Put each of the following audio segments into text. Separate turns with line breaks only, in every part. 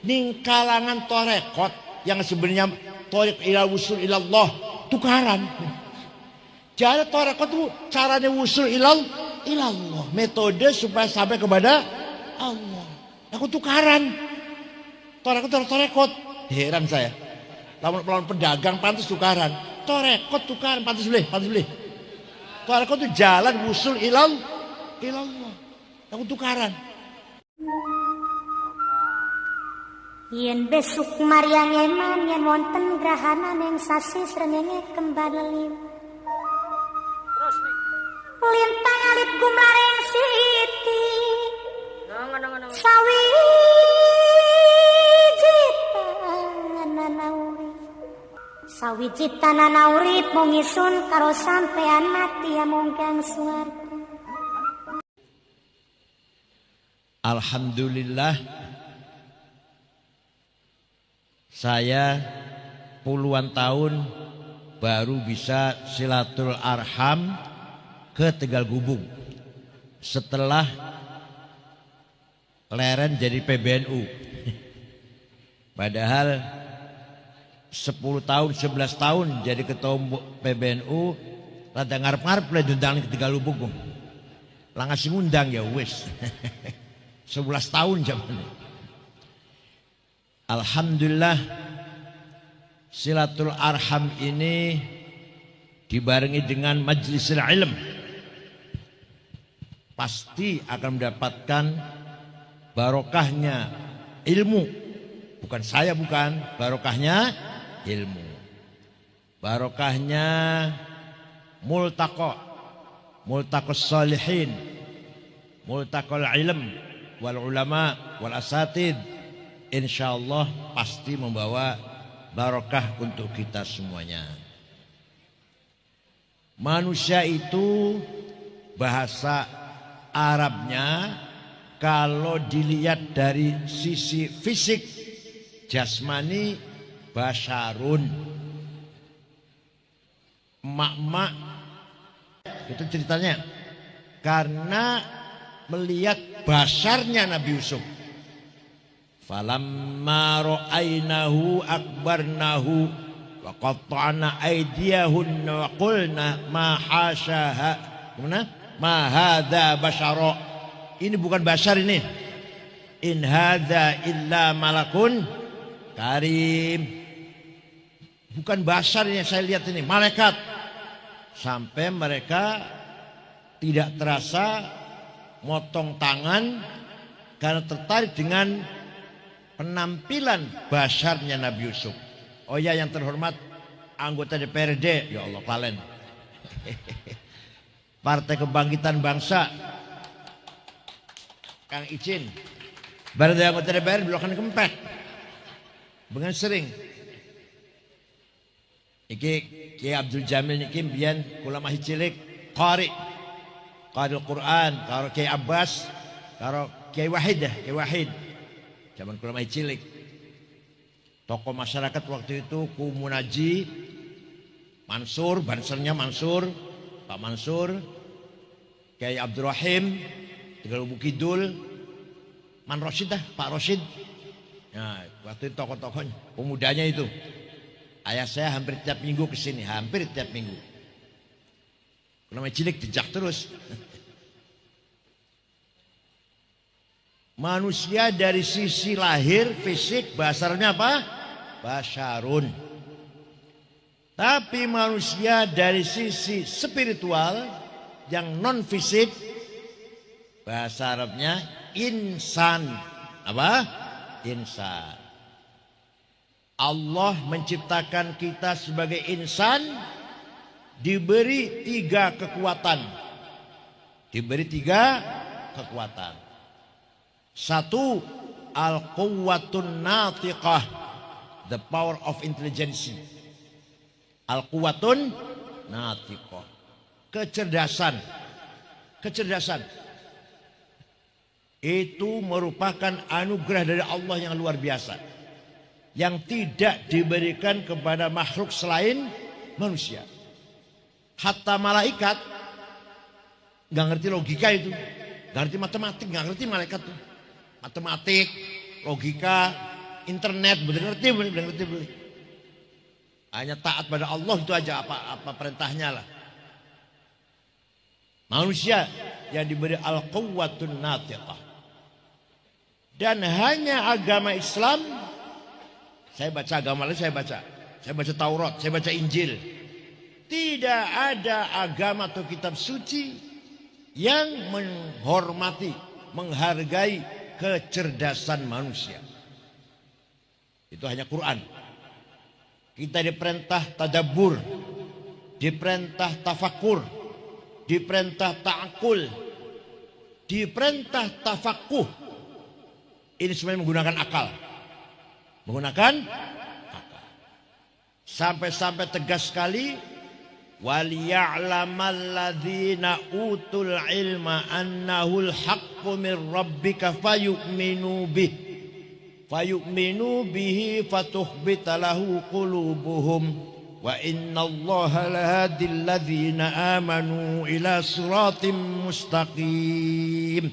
ning kalangan torekot yang sebenarnya torek ilal wusul ilallah tukaran. Jadi torekot itu caranya wusul ilallah, metode supaya sampai kepada Allah. Aku tukaran. Torekot. Heran saya. Lawan pedagang pantas tukaran. Torekot tukaran pantas beli. Torekot itu jalan wusul ilallah. Aku tukaran.
Yen besuk Maryang eman yen wonten grahana ning sasi srengenge kembar liu. Terus nih. Lintang alit gumlareng siti. Nang. Sawi Sawijita nanauri mongisun karo sampean mati amongkang swarga.
Alhamdulillah, saya puluhan tahun baru bisa silatul arham ke Tegal Gubung setelah leren jadi PBNU. Padahal 10 tahun, 11 tahun jadi ketua PBNU, rada ngarep-ngarep lah diundang ke Tegal Gubung. Lah ngasih ngundang ya wis. 11 tahun zaman. Alhamdulillah silatul arham ini dibarengi dengan majlis ilm pasti akan mendapatkan barokahnya ilmu. Bukan saya, bukan, barokahnya ilmu, barokahnya multaqo salihin, multaqol ilm wal ulama wal asatid. Insyaallah pasti membawa barokah untuk kita semuanya. Manusia itu bahasa Arabnya kalau dilihat dari sisi fisik jasmani basyarun, emak-emak itu ceritanya karena melihat basarnya Nabi Yusuf. Falamma ra'ainahu akbarnahu wa qatta'na aydiyahunna wa qulna ma hasyaha. Gimana? Ma hadza basyara. Ini bukan basar ini. In hadza illa malakun karim. Bukan basar yang saya lihat ini, malaikat. Sampai mereka tidak terasa motong tangan karena tertarik dengan penampilan basarnya Nabi Yusuf. Oh ya, yang terhormat anggota DPRD, ya Allah kalian. Partai Kebangkitan Bangsa, Kang Icin, barang anggota DPR belakang kempet, dengan sering. Iki Kiai Abdul Jamil niki mbiyen kula masih cilik qari Quran karo Kiai Abbas karo Kiai Wahid zaman kula masih cilik. Tokoh masyarakat waktu itu ku Munaji Mansur, bansernya Mansur, Pak Mansur, Kiai Abdurrahim, Tegal Bukidul, Man Rosyid Pak Rosyid. Nah, waktu itu tokoh-tokohnya, pemudanya itu. Ayah saya hampir tiap minggu ke sini, hampir tiap minggu. Namanya cilik jejak terus. Manusia dari sisi lahir, fisik, basarnya apa? Basyarun. Tapi manusia dari sisi spiritual yang non fisik, bahasa Arabnya insan. Apa? Insan. Allah menciptakan kita sebagai insan diberi 3 kekuatan. Diberi 3 kekuatan. 1, al-quwwatun natiqah, the power of intelligence. Al-quwwatun natiqah, kecerdasan. Kecerdasan itu merupakan anugerah dari Allah yang luar biasa, yang tidak diberikan kepada makhluk selain manusia. Hatta malaikat nggak ngerti logika itu, nggak ngerti matematik, nggak ngerti malaikat tuh. Matematik, logika internet, bener ngerti beli. Hanya taat pada Allah itu aja apa perintahnya lah. Manusia yang diberi al-quwwatun natiqah. Dan hanya agama Islam, saya baca agama lain, saya baca Taurat, saya baca Injil. Tidak ada agama atau kitab suci yang menghormati, menghargai kecerdasan manusia. Itu hanya Quran. Kita diperintah tadabbur, diperintah tafakur, diperintah ta'akul, diperintah tafakuh. Ini semuanya menggunakan akal. Menggunakan akal. Sampai-sampai tegas sekali, waliya'lamal ladzina utul ilma annahul haqqu mir rabbika fayu'minu bihi fatukhbita lahu qulubuhum. Wa inna allaha lahadil ladzina amanu ila siratim mustaqim.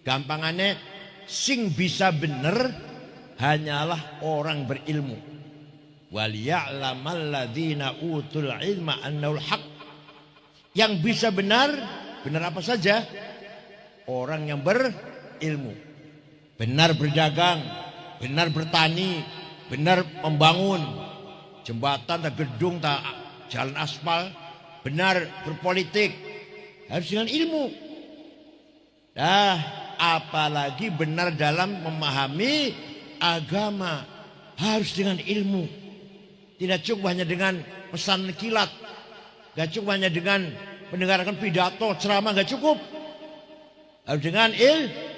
Gampangannya, sing bisa bener hanyalah orang berilmu. Wal ya'lamal ladzina utul ilma annahul haq. Yang bisa benar apa saja? Orang yang berilmu. Benar berdagang, benar bertani, benar membangun jembatan, tak gedung, tak jalan aspal, benar berpolitik, harus dengan ilmu. Nah, apalagi benar dalam memahami agama, harus dengan ilmu. Tidak cukup hanya dengan pesan kilat, tidak cukup hanya dengan mendengarkan pidato, ceramah, tidak cukup. Harus dengan ilmu.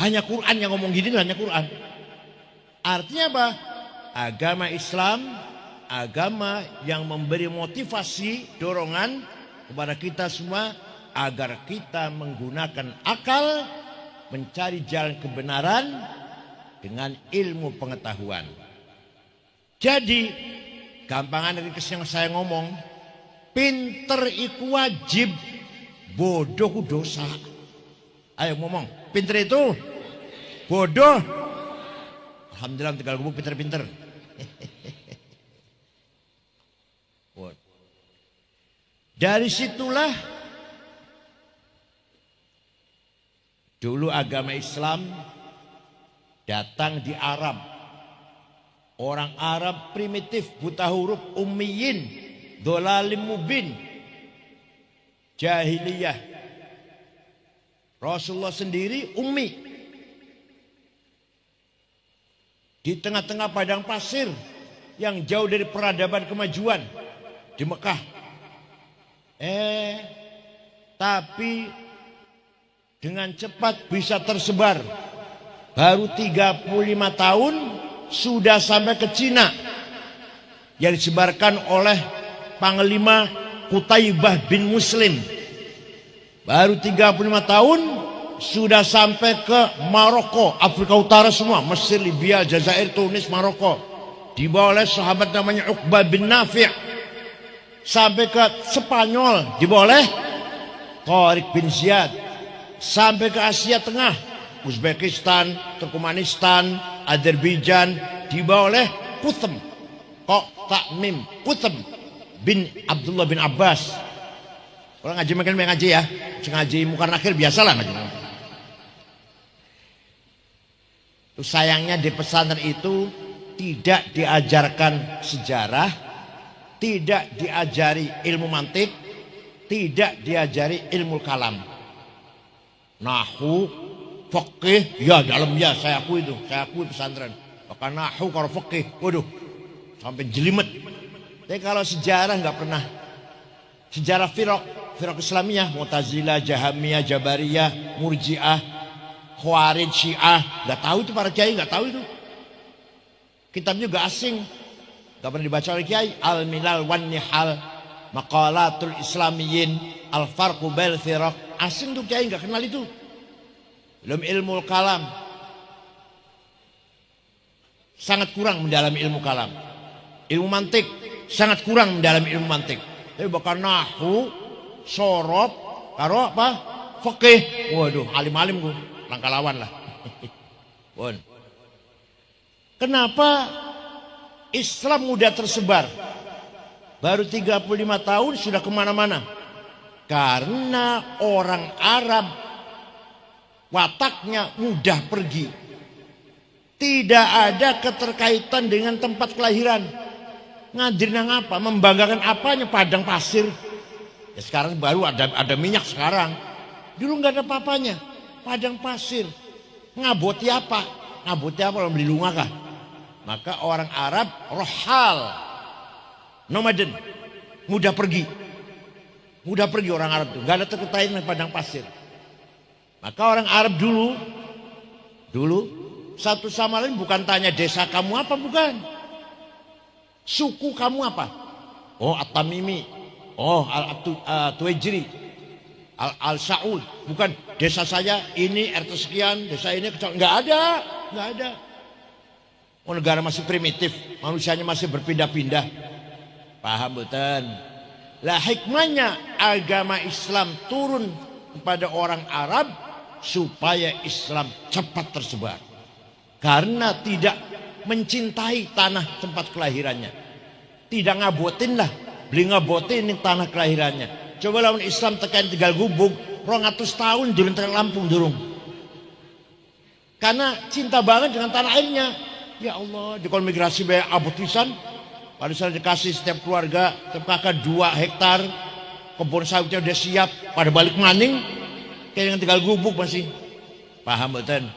Hanya Quran yang ngomong gini, hanya Quran. Artinya apa? Agama Islam, agama yang memberi motivasi, dorongan kepada kita semua agar kita menggunakan akal, mencari jalan kebenaran dengan ilmu pengetahuan. Jadi, gampangan dari yang saya ngomong, pinter itu wajib, bodoh dosa. Ayo ngomong, pinter itu bodoh. Alhamdulillah tinggal gue pinter-pinter. Dari situlah dulu agama Islam datang di Arab. Orang Arab primitif, buta huruf, ummiyin, dhalalim mubin, jahiliyah. Rasulullah sendiri ummi. Di tengah-tengah padang pasir yang jauh dari peradaban kemajuan di Mekah. Tapi dengan cepat bisa tersebar. Baru 35 tahun sudah sampai ke Cina. Yang disebarkan oleh Panglima Qutaibah bin Muslim. Baru 35 tahun sudah sampai ke Maroko, Afrika Utara semua, Mesir, Libya, Jazair, Tunis, Maroko. Dibawa oleh sahabat namanya Uqbah bin Nafi'. Sampai ke Spanyol dibawa oleh Tariq bin Ziyad. Sampai ke Asia Tengah, Uzbekistan, Turkmenistan, Azerbaijan, dibawa oleh Qutham, Takmim Qutham bin Abdullah bin Abbas. Orang ngaji makin ngaji ya, ngaji muka akhir biasalah ngaji. Itu sayangnya di pesantren itu tidak diajarkan sejarah, tidak diajari ilmu mantik, tidak diajari ilmu kalam. Nahu, fikih, ya dalam ya saya akui pesantren. Bahkan nahu kalau fikih, waduh, sampai jelimet. Tapi kalau sejarah nggak pernah. Sejarah firaq Islamiyah, Mu'tazilah, Jahamiyah, Jabariyah, Murji'ah, Khawarij, Syiah, nggak tahu itu para kiai, nggak tahu itu. Kitabnya juga asing. Gak pernah dibaca oleh kiai. Al-Milal wan Nihal, Maqalatul Islamiyin, Al-Farqu bail Firaq. Asing tuh kiai, gak kenal itu. Belum ilmu kalam. Sangat kurang mendalami ilmu kalam. Ilmu mantik sangat kurang mendalami ilmu mantik. Tapi bahkan nahu, sorot, karo apa? Fikih. Waduh, alim-alim gue, langkah lawan lah. Pun. Kenapa Islam mudah tersebar? Baru 35 tahun sudah kemana-mana. Karena orang Arab wataknya mudah pergi. Tidak ada keterkaitan dengan tempat kelahiran. Ngadirin apa? Membanggakan apanya? Padang pasir. Ya sekarang baru ada minyak sekarang. Dulu nggak ada apa-apanya. Padang pasir. Ngaboti apa? Ngaboti apa? Orang beli lunga kah? Maka orang Arab rohal, nomaden, mudah pergi. Mudah pergi orang Arab itu. Nggak ada terkaitan dengan padang pasir. Maka orang Arab dulu satu sama lain bukan tanya desa kamu apa, bukan. Suku kamu apa? Oh At-Tamimi. Oh Al-Tuwajiri. Al-Sa'ud. Bukan desa saya ini RT sekian, desa ini kecil. Nggak ada. Oh negara masih primitif, manusianya masih berpindah-pindah. Paham betul? Lah hikmahnya agama Islam turun kepada orang Arab supaya Islam cepat tersebar. Karena tidak mencintai tanah tempat kelahirannya. Tidak ngabotin lah, beli ngabotin ini tanah kelahirannya. Coba lawan Islam tekan Tegal Gubuk, 200 tahun durung tekan Lampung durung. Karena cinta banget dengan tanah airnya. Ya Allah, di kolom migrasi banyak abot pisan. Pada saat dikasih setiap keluarga, setiap kakak 2 hektar, kebun sawitnya udah siap, pada balik maning, kayak dengan Tegal Gubuk masih. Paham betul?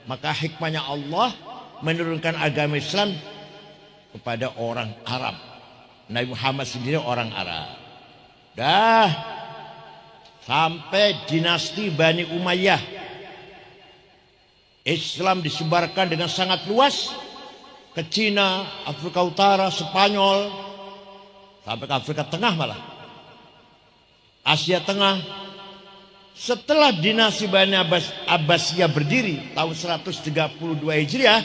Maka hikmahnya Allah menurunkan agama Islam kepada orang Arab. Nabi Muhammad sendiri orang Arab. Dah sampai dinasti Bani Umayyah. Islam disebarkan dengan sangat luas ke Cina, Afrika Utara, Spanyol, sampai ke Afrika Tengah malah. Asia Tengah. Setelah dinasti Bani Abbasiyah berdiri tahun 132 Hijriah,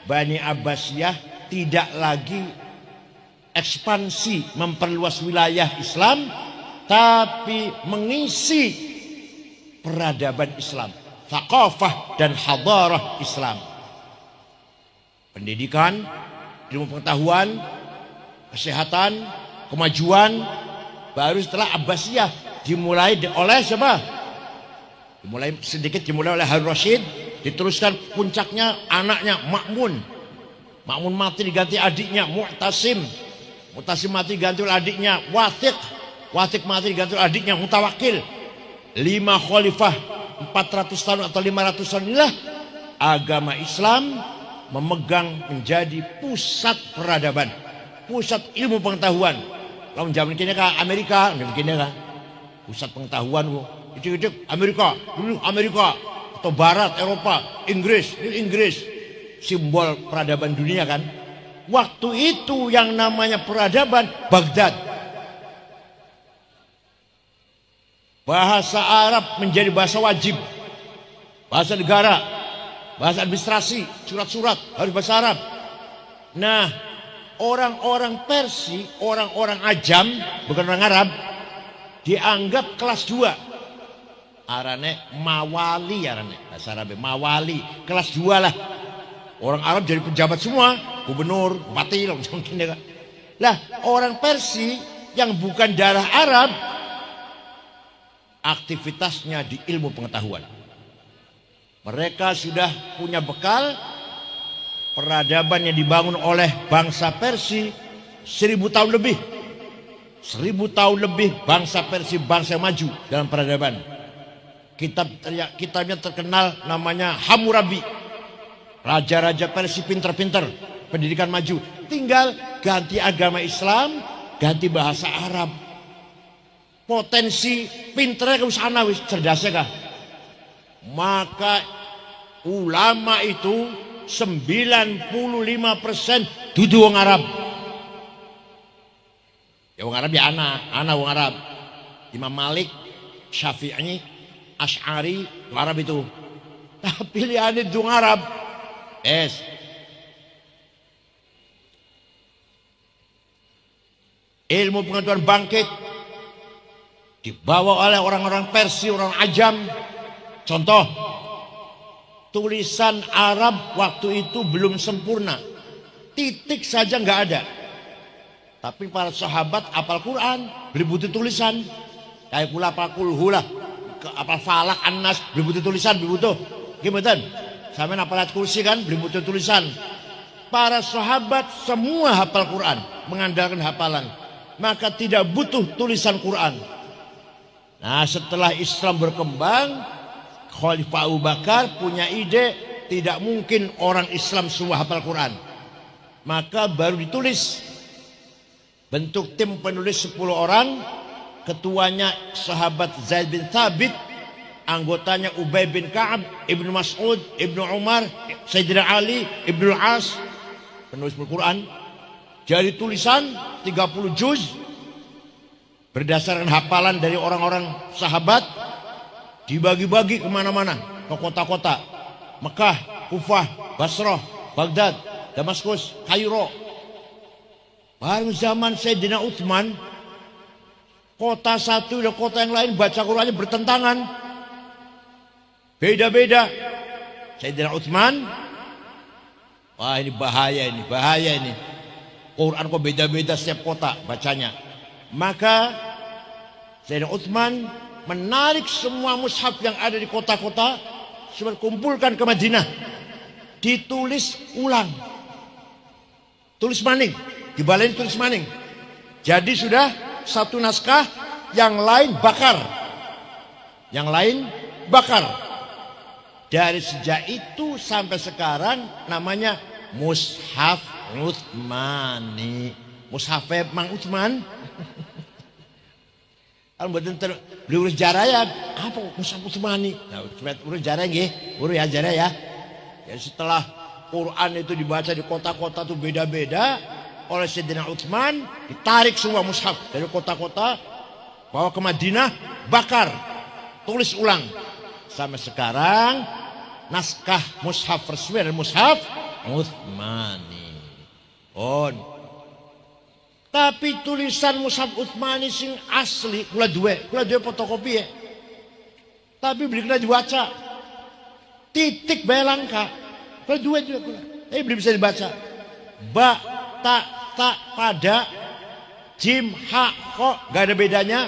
Bani Abbasiyah tidak lagi ekspansi memperluas wilayah Islam, tapi mengisi peradaban Islam, thaqafah dan hadarah Islam. Pendidikan, ilmu pengetahuan, kesehatan, kemajuan, baru setelah Abbasiyah dimulai oleh siapa? Dimulai oleh Harun Rasyid, diteruskan puncaknya anaknya Ma'mun. Ma'mun mati diganti adiknya Mu'tasim. Mu'tasim mati diganti oleh adiknya Wathiq. Wathiq mati diganti oleh adiknya Mutawakil. 5 khalifah 400 tahun atau 500 tahun inilah agama Islam memegang menjadi pusat peradaban, pusat ilmu pengetahuan. Lawan zaman kini ke Amerika, zaman kini kan pusat pengetahuan itu Amerika, dulu Amerika atau Barat, Eropa, Inggris, simbol peradaban dunia kan. Waktu itu yang namanya peradaban Baghdad. Bahasa Arab menjadi bahasa wajib, bahasa negara, bahasa administrasi, surat-surat harus bahasa Arab. Nah, orang-orang Persia, orang-orang Ajam, bukan orang Arab, dianggap kelas 2. Arane mawali, arane bahasa Arab mawali, kelas 2 lah. Orang Arab jadi pejabat semua, gubernur, bupati, lah orang Persia yang bukan darah Arab aktivitasnya di ilmu pengetahuan. Mereka sudah punya bekal peradaban yang dibangun oleh bangsa Persia 1000 tahun lebih. 1000 tahun lebih bangsa Persia bangsa yang maju dalam peradaban. Kitabnya terkenal namanya Hammurabi. Raja-raja Persia pinter-pinter, pendidikan maju. Tinggal ganti agama Islam, ganti bahasa Arab. Potensi pinternya ke sana wis cerdasnya kah? Maka ulama itu 95% dudu wong Arab. Ya wong Arab ya anak wong Arab. Imam Malik, Syafi'i, Asy'ari, Arab itu. Tapi pilihannya wong Arab. Ilmu pengetahuan bangkit dibawa oleh orang-orang Persia, orang Ajam. Contoh, tulisan Arab waktu itu belum sempurna. Titik saja nggak ada. Tapi para sahabat apal Quran, beli butuh tulisan. Kayak pula apal kulhulah, apal falak annas, beli butuh tulisan, beli butuh. Gimana? Sampai apal ayat kursi kan, beli butuh tulisan. Para sahabat semua hafal Quran, mengandalkan hafalan. Maka tidak butuh tulisan Quran. Nah, setelah Islam berkembang, Khalifah Abu Bakar punya ide tidak mungkin orang Islam semua hafal Quran. Maka baru ditulis. Bentuk tim penulis 10 orang, ketuanya sahabat Zaid bin Thabit, anggotanya Ubay bin Ka'ab, Ibnu Mas'ud, Ibnu Umar, Sayyidina Ali, Ibnu As, penulis Al-Quran. Jadi tulisan 30 juz berdasarkan hafalan dari orang-orang sahabat, dibagi-bagi kemana-mana, ke kota-kota Mekah, Kufah, Basrah, Baghdad, Damaskus, Kairo. Baru zaman Sayyidina Utsman, kota satu dan kota yang lain baca Qurannya bertentangan, beda-beda. Sayyidina Utsman, wah ini bahaya ini. Quran kok beda-beda setiap kota bacanya. Maka Sayyidina Utsman menarik semua mushaf yang ada di kota-kota, sudah kumpulkan ke Madinah, ditulis ulang, tulis maning, dibalain tulis maning. Jadi sudah satu naskah, yang lain bakar. Dari sejak itu sampai sekarang namanya Mushaf Utsmani. Mushaf Mang Utsman. Kalau buatan beli urus jarah ya, apa Mushaf Utsmani? Nah, urus jarah nggih, urus ya jarah ya. Ya setelah Quran itu dibaca di kota-kota itu beda-beda, oleh Sayyidina Utsman ditarik semua mushaf dari kota-kota, bawa ke Madinah, bakar, tulis ulang. Sampai sekarang naskah mushaf resmi dan mushaf Utsmani. Tapi tulisan mushaf Utsmani sing asli kula duwe fotokopi ya. Tapi beli kena dibaca. Titik bae langka. Kula duwe kula. Belum bisa dibaca. Ba, ta, pada, jim, ha, kok gak ada bedanya.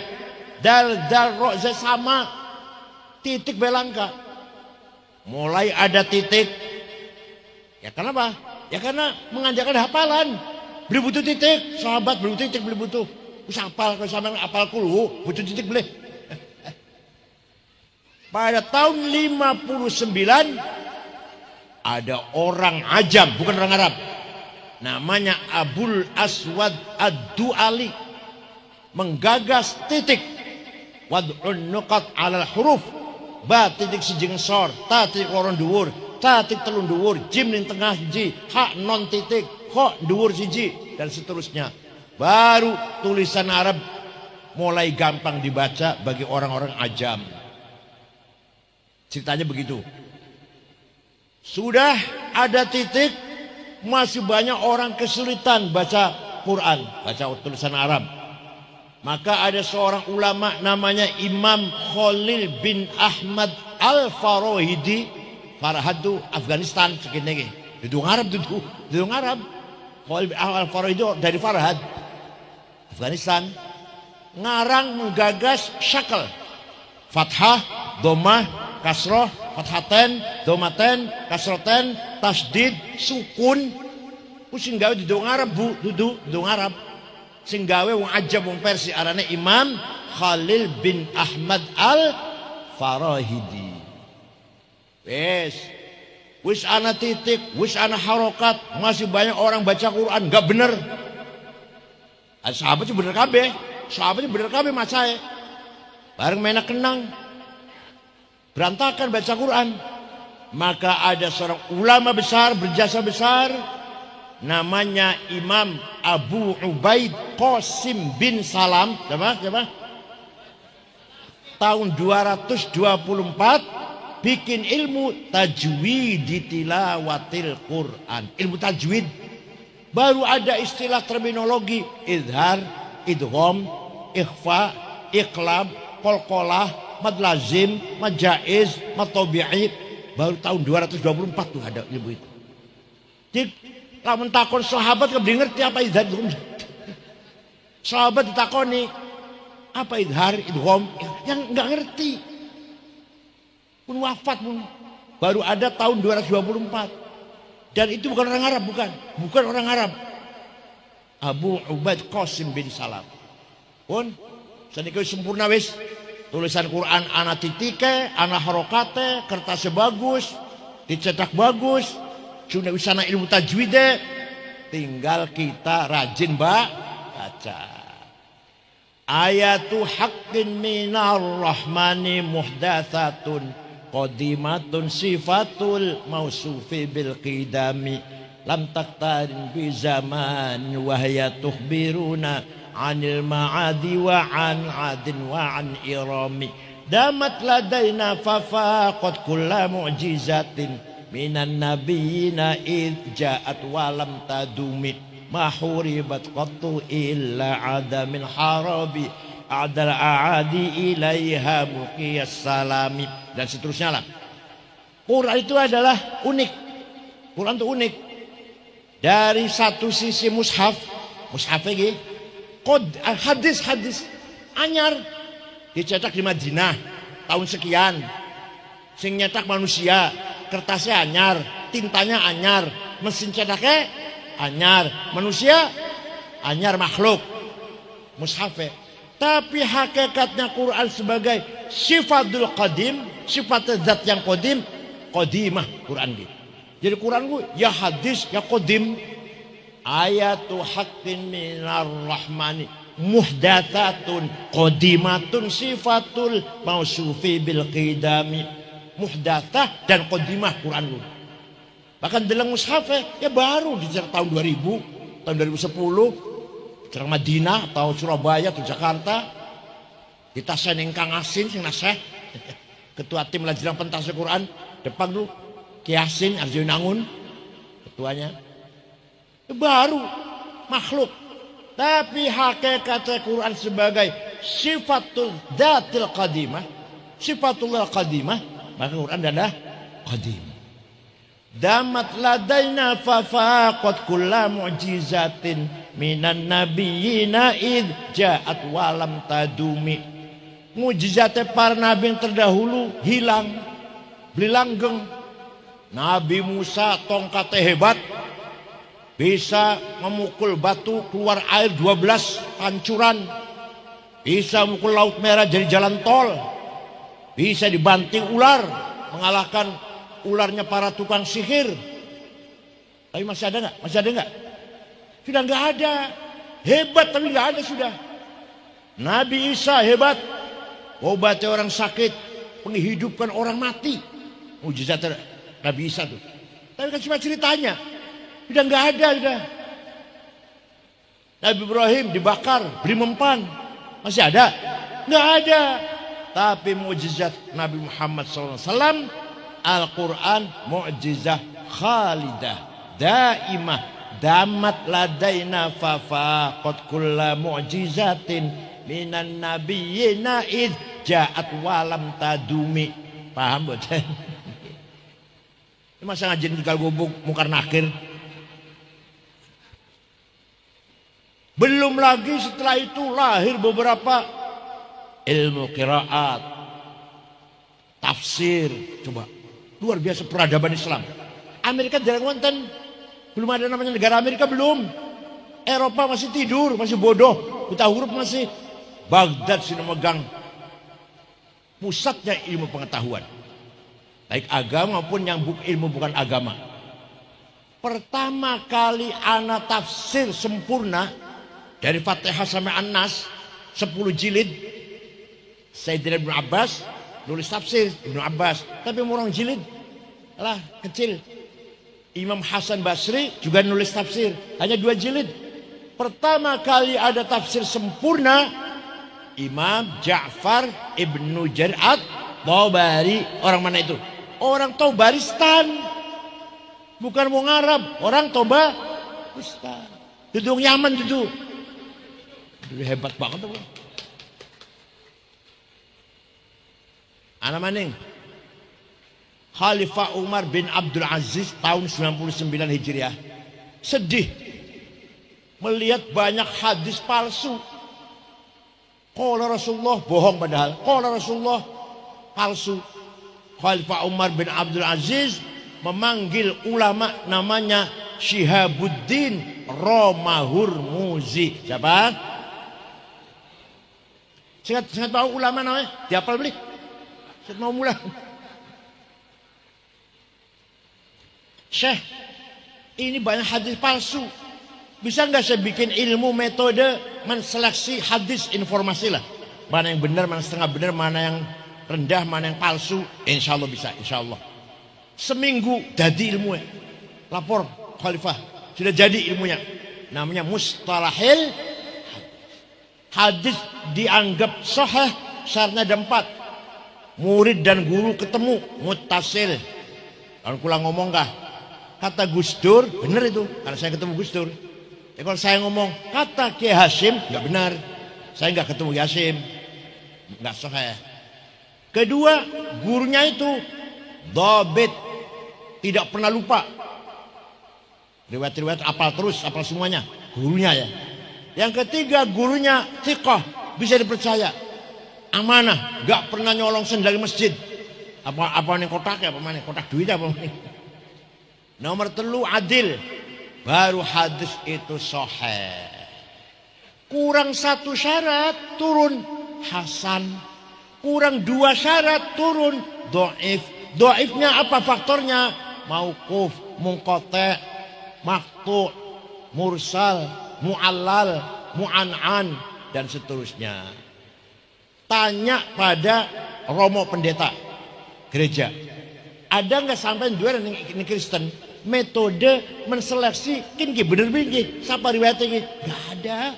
Dal, ro, za sama. Titik bae langka. Mulai ada titik. Ya kenapa? Ya karena mengajarkan hafalan. Beli butuh titik, sahabat beli butuh titik, beli butuh. Bisa hafal, kalau sama hafal kulu, butuh titik beli. Pada tahun 59 ada orang Ajam, bukan orang Arab. Namanya Abul Aswad Ad-Du'ali menggagas titik. Wad'un nuqat 'alal huruf. Ba titik sijing sor, ta titik loron dhuwur, ta titik telun dhuwur, jim ning tengah siji, ha non titik, kok dhuwur siji, dan seterusnya. Baru tulisan Arab mulai gampang dibaca bagi orang-orang Ajam. Ceritanya begitu. Sudah ada titik, masih banyak orang kesulitan baca Quran, baca tulisan Arab. Maka ada seorang ulama namanya Imam Khalil bin Ahmad Al-Farahidi, Farhadu Afghanistan segini. Itu Arab itu Arab. Khalil bin Ahmad Al-Farahidi dari Farhad, Afghanistan. Ngarang menggagas syakal, fathah, domah, kasroh, fathaten, domaten, kasroten, tasdid, sukun. Pusing gawe di dong Arab bu, dong Arab. Sing gawe wong Ajam wong Persia arane Imam Khalil bin Ahmad Al-Farahidi. Wis ana titik, wis ana harokat, masih banyak orang baca Quran enggak bener. Sahabatnya bener kabeh macae. Bareng mena kenang. Berantakan baca Quran. Maka ada seorang ulama besar, berjasa besar, namanya Imam Abu Ubaid Qasim bin Salam. Siapa? Tahun 224 bikin ilmu tajwid tilawatil Quran. Ilmu tajwid. Baru ada istilah terminologi idhar, idgham, ikhfa, iqlab, qalqalah, mad lazim, mad jaiz, mad tabi'i. baru tahun 224 tuh ada ilmu itu. Jadi lamun takon sahabat kabeh ngerti apa izhar idgham. Sahabat ditakoni apa izhar idgham yang enggak ngerti. Pun wafat pun baru ada tahun 224. Dan itu bukan orang Arab, bukan orang Arab. Abu Ubaid Qasim bin Salam. Pun sanika sempurna wis. Tulisan Quran ana titike, ana harokate, kertasnya bagus, dicetak bagus, sudah wisana ilmu tajwid, tinggal kita rajin baca. Ayatu haqqin minar rahmani muhdatsatun qadimatun sifatul mausufi bil qidami lam taktarin bi zaman wa hiya tukhbiruna anil ma'adi wa an adin wa an irami damat ladaina fafaqat kulla mu'jizatin minan nabiyina id ja'at walam tadumi ma huribat qattu illa adamin harabi adal a'adi ilaiha muqiyas salami dan seterusnya lah. Quran itu adalah unik. Quran itu unik. Dari satu sisi mushaf lagi hadis anyar dicetak di Madinah tahun sekian, sing nyetak manusia, kertasnya anyar, tintanya anyar, mesin cetaknya anyar, manusia anyar makhluk mushafe. Tapi hakikatnya Quran sebagai sifatul qadim, sifat zat yang qadim, qadimah Quran gitu. Jadi Quran ku ya hadis ya qadim. Ayatu haqqin minar rahmani muhdatsatun qadimatun sifatul mausufi bil qidami. Muhdatsah dan qadimah Quran. Bahkan dalam mushaf ya baru di tahun 2000, tahun 2010 di Madinah atau Surabaya atau Jakarta kita seneng Kang Asin sing naseh ketua tim Lajnah Pentas Quran depan lu Ki Asin Arjunangun ketuanya. Baru makhluk, tapi hakikat Quran sebagai sifatul dzatil qadimah, sifatul qadimah, maka Quran adalah qadim. Damat ladaina fafaqat kulla mu'jizatin minan nabiyina id ja'at walam tadumi. Mujizatnya para nabi yang terdahulu hilang, beli langgeng. Nabi Musa tongkatnya hebat, bisa memukul batu keluar air 12 pancuran, bisa memukul laut merah jadi jalan tol, bisa dibanting ular mengalahkan ularnya para tukang sihir. Tapi masih ada nggak? Masih ada nggak? Sudah nggak ada. Hebat tapi nggak ada sudah. Nabi Isa hebat, obatnya orang sakit, menghidupkan orang mati. Mujizat Nabi Isa tuh. Tapi kan cuma ceritanya. Sudah nggak ada sudah. Nabi Ibrahim dibakar, beri mempan, masih ada? Nggak ada. Tapi mukjizat Nabi Muhammad SAW, Al-Quran mukjizah khalidah, daimah, damat ladaina fafaqat kulla mu'jizatin minan nabiyina id ja'at walam tadumi. Paham betul? Masa ngajiin tinggal gubuk mungkar nakir. Belum lagi setelah itu lahir beberapa ilmu qiraat, tafsir. Coba, luar biasa peradaban Islam. Amerika jarang wonten, belum ada namanya negara Amerika belum. Eropa masih tidur, masih bodoh, buta huruf masih. Baghdad sini megang pusatnya ilmu pengetahuan, baik agama maupun yang ilmu bukan agama. Pertama kali anak tafsir sempurna dari Fatihah sampai An-Nas 10 jilid. Sayyidina Ibnu Abbas nulis tafsir, Ibnu Abbas, tapi murang jilid lah kecil. Imam Hasan Basri juga nulis tafsir, hanya 2 jilid. Pertama kali ada tafsir sempurna Imam Ja'far Ibnu Jarir At-Tabari. Orang mana itu? Orang Tabaristan, bukan wong Arab, orang Tabaristan. Duduk Yaman itu. Hebat banget tuh. Anak maning. Khalifah Umar bin Abdul Aziz tahun 99 Hijriah sedih melihat banyak hadis palsu. Qala Rasulullah, bohong padahal. Qala Rasulullah, palsu. Khalifah Umar bin Abdul Aziz memanggil ulama namanya Syihabuddin Romahurmuzi. Siapa? Saya tahu ulama namanya. Dihafal beli. Saya mau mulai. Syekh, ini banyak hadis palsu. Bisa nggak saya bikin ilmu metode menseleksi hadis informasi lah. Mana yang benar, mana setengah benar, mana yang rendah, mana yang palsu. Insya Allah bisa, insya Allah. Seminggu jadi ilmunya. Lapor khalifah, sudah jadi ilmunya. Namanya mustalahil hadis. Dianggap sahih syaratnya ada 4. Murid dan guru ketemu, muttasil. Kalau kula ngomong kah? Kata Gus Dur, benar itu. Karena saya ketemu Gus Dur. Kalau saya ngomong kata Kiai Hasyim, nggak benar. Saya nggak ketemu Hasyim, nggak sahih. Kedua, gurunya itu dhabit, tidak pernah lupa. Riwayat-riwayat apal terus, apal semuanya. Gurunya ya. Yang ketiga, gurunya thiqah, bisa dipercaya. Amanah, nggak pernah nyolong sendal masjid. Apa nih kotaknya, apa mana? Kotak duit apa mana? Nomor 3, adil. Baru hadis itu sahih. Kurang 1 syarat turun hasan. Kurang 2 syarat turun dhaif. Dhaifnya apa faktornya? Mauquf, munqati', maqtu', mursal, mu'allal, mu'an'an dan seterusnya. Tanya pada Romo pendeta gereja. Ada nggak sampai dua ini Kristen metode menseleksi kini bener bener siapa riwayatnya ini? Nggak ada.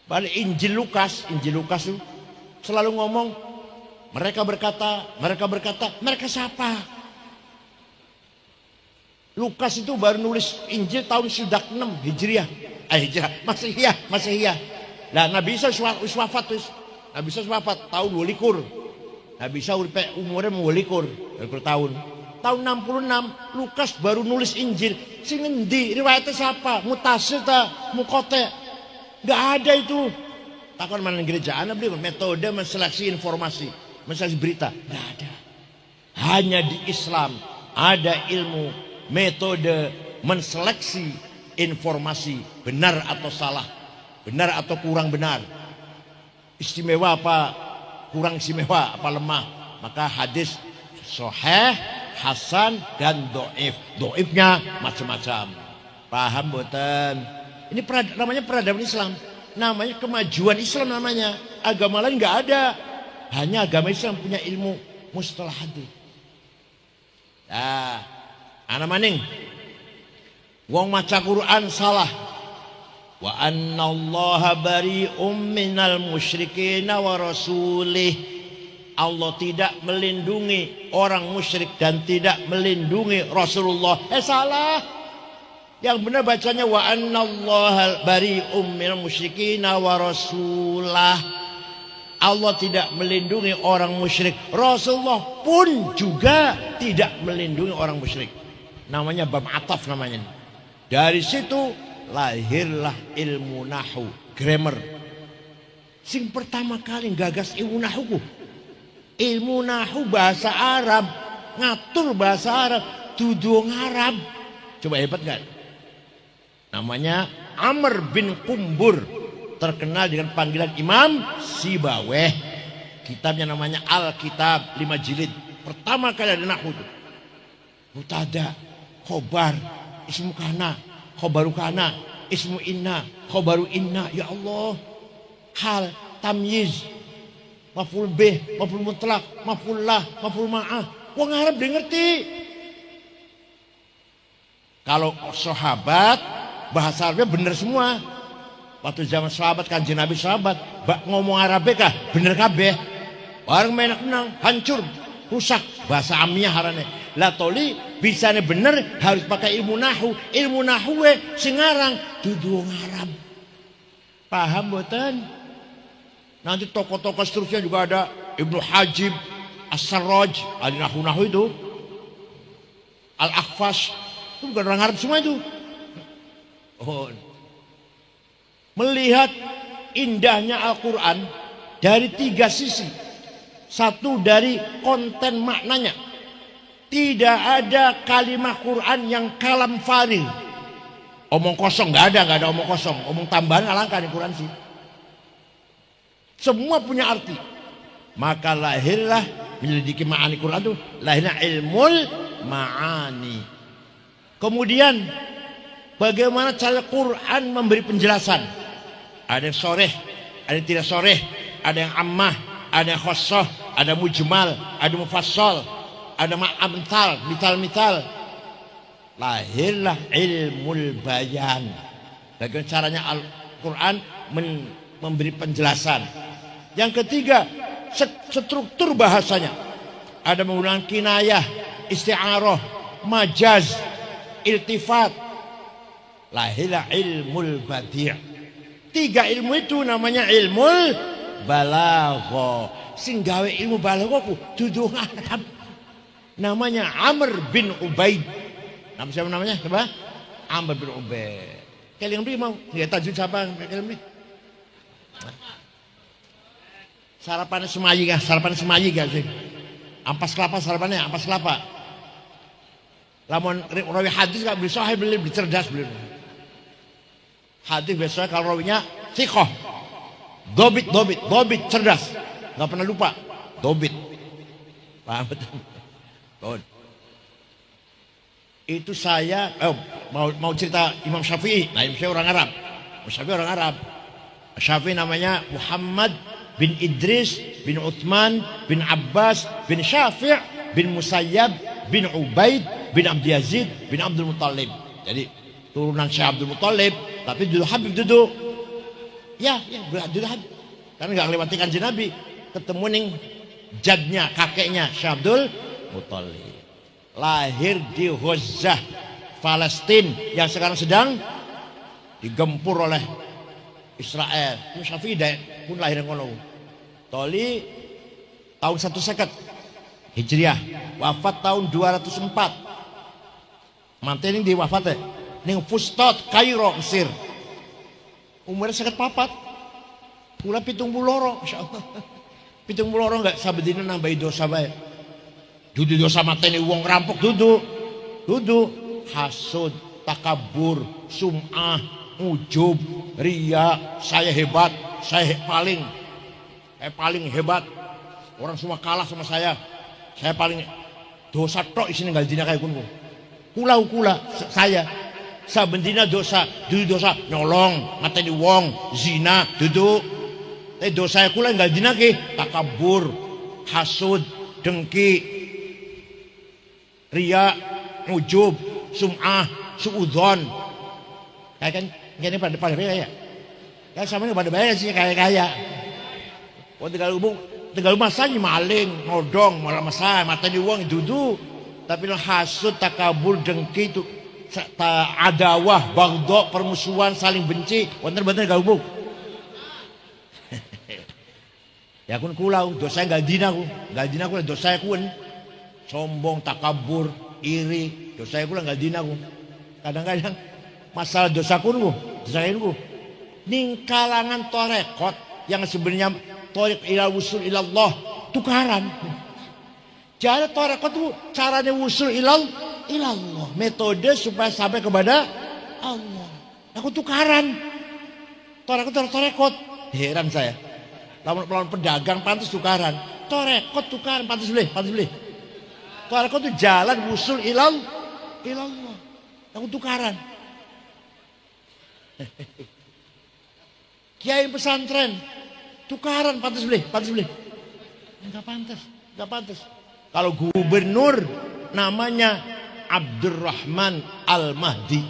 Pada Injil Lukas itu selalu ngomong mereka berkata, mereka siapa? Lukas itu baru nulis Injil tahun 6 Hijriah. Masihiyah. Nah, Nabi Isa wafat Nabi Isa wafat tahun 22. Nabi Isa umurnya 22 tahun. Tahun 66 Lukas baru nulis Injil. Sing endi riwayatnya siapa? Mutasil ta, muqati'. Enggak ada itu. Takon mana gereja ana beli metode menseleksi informasi, menseleksi berita. Enggak ada. Hanya di Islam ada ilmu metode menseleksi informasi benar atau salah, benar atau kurang benar, istimewa apa kurang istimewa, apa lemah. Maka hadis sahih, hasan dan dhaif. Dhaifnya macam-macam. Paham boten? Ini namanya peradaban Islam, namanya kemajuan Islam namanya. Agama lain nggak ada, hanya agama Islam punya ilmu mustalah hadis. Nah, ana maning wong maca Quran salah. Wa annallaha bari'um minal musyrikin wa rasulih. Allah tidak melindungi orang musyrik dan tidak melindungi Rasulullah. Salah. Yang benar bacanya wa annallaha bari'um minal musyrikin wa rasulah. Allah tidak melindungi orang musyrik. Rasulullah pun juga tidak melindungi orang musyrik. Namanya bab ataf namanya. Dari situ lahirlah ilmu nahwu, grammar. Sing pertama kali gagas ilmu nahwu. Ilmu nahwu bahasa Arab, ngatur bahasa Arab, tudung Arab. Coba hebat enggak? Namanya Amr bin Qumbur, terkenal dengan panggilan Imam Sibaweh. Kitabnya namanya Al-Kitab 5 jilid. Pertama kali ada nahwu itu. Mutada, khobar, ismu kana, khobaru kana, ismu inna, khobaru inna. Ya Allah. Hal, tamyiz, maf'ul bih, maf'ul mutlak, maf'ul lah, maf'ul ma'ah. Wong Arab dia ngerti. Kalau sahabat bahasa Arabnya bener semua. Waktu zaman sahabat kanjeng Nabi sahabat ngomong Arabe kah bener kabeh. Orang menak menang hancur rusak bahasa amiyah harane. Lah toli bisane bener harus pakai ilmu nahwu. Ilmu nahwu sing aran dudu Arab. Paham mboten? Nanti tokoh-tokoh seterusnya juga ada Ibnu Hajib, As-Sarraj, ahli nahwu itu. Al-Akhfash, itu bukan orang Arab semua itu. Oh. Melihat indahnya Al-Quran dari 3 sisi. Satu dari konten maknanya. Tidak ada kalimat Quran yang kalam faril. Omong kosong, nggak ada omong kosong. Omong tambahan alangkah di Quran sih. Semua punya arti. Maka lahirlah menyelidiki ma'ani Quran itu lahirnya ilmul ma'ani. Kemudian bagaimana cara Quran memberi penjelasan? Ada yang soreh, ada yang tidak soreh, ada yang ammah, ada yang khosoh, ada mujmal, ada mufassal, ada ma'amthal, misal-misal. Lahirlah ilmul bayan. Bagaimana caranya Al-Quran memberi penjelasan. Yang ketiga, struktur bahasanya. Ada menggunakan kinayah, isti'arah, majaz, iltifat. Lahirlah ilmul badi'. 3 ilmu itu namanya ilmul balagha. Sing gawe ilmu balagha ku dudu Arab. Namanya Amr bin Ubaid. Nama siapa namanya? Coba. Amr bin Ubaid. Kalian beri mau? Nggak tajud siapa? Kalian beri. Sarapan semayi gak sih? Ampas kelapa sarapannya, ampas kelapa. Lamun rawi hadis gak beli sahih, beli cerdas beli. Hadis biasanya kalau rawinya thiqah. Dobit, cerdas. Gak pernah lupa. Dobit. Paham betul? Itu saya mau cerita Imam Syafi'i. Nah, Imam Syafi'i orang Arab. Syafi'i namanya Muhammad bin Idris bin Uthman bin Abbas bin Syafi' bin Musayyab bin Ubaid bin Abdi Yazid bin Abdul Muttalib. Jadi turunan Syekh Abdul Muttalib, tapi dulu Habib duduk. Ya, dulu Habib. Karena nggak lewati kanjeng Nabi, ketemu ning jadnya, kakeknya Syekh Abdul Muttalib. Lahir di Ghazah, Palestina yang sekarang sedang digempur oleh Israel. Syafi'i pun lahir yang ngono. Toli tahun 150 Hijriah, wafat tahun 204. Manten ini di wafatnya ning Fustat, Kairo, Mesir. Umurnya 54. Kula 72, insyaallah. 72 enggak sabedina nambahi dosa bae. Dudu dosa mateni wong rampok dudu hasud, takabur, sum'ah, ujub, ria, saya hebat, saya paling hebat, orang semua kalah sama saya paling dosa tok isine nggak dina kayak kula saya sabendina dosa nyolong mateni wong, zina dudu dosa kula nggak dina ke takabur, hasud, dengki, ria, ujub, sum'ah, suudzon. Kayak kan gini pada kaya. Kan sama ini pada bayar sih kaya. Oh tinggal masanya maling, nodong, malah masalah, mata di uang dudu. Tapi lo hasud, takabur, dengki itu adawah, bagdo, permusuhan, saling benci. Bener-bener galubung. Ya kun kulau, dosa nggak dina ku dosa kun. Sombong, takabur, iri, dosa aku lah nggak dina aku. Kadang-kadang masalah dosaku ning kalangan torekot yang sebenarnya torek ilal wusul ilallah tukaran. Jadi torekot itu caranya wusul ilallah, metode supaya sampai kepada Allah. Aku tukaran. Torekot. Heran saya. Lawan pedagang pantas tukaran. Torekot tukaran pantas beli. Torekot itu jalan wusul ilallah. Aku tukaran. Kiai pesantren tukaran pantas beli. Enggak pantas. Kalau gubernur namanya Abdurrahman Al-Mahdi.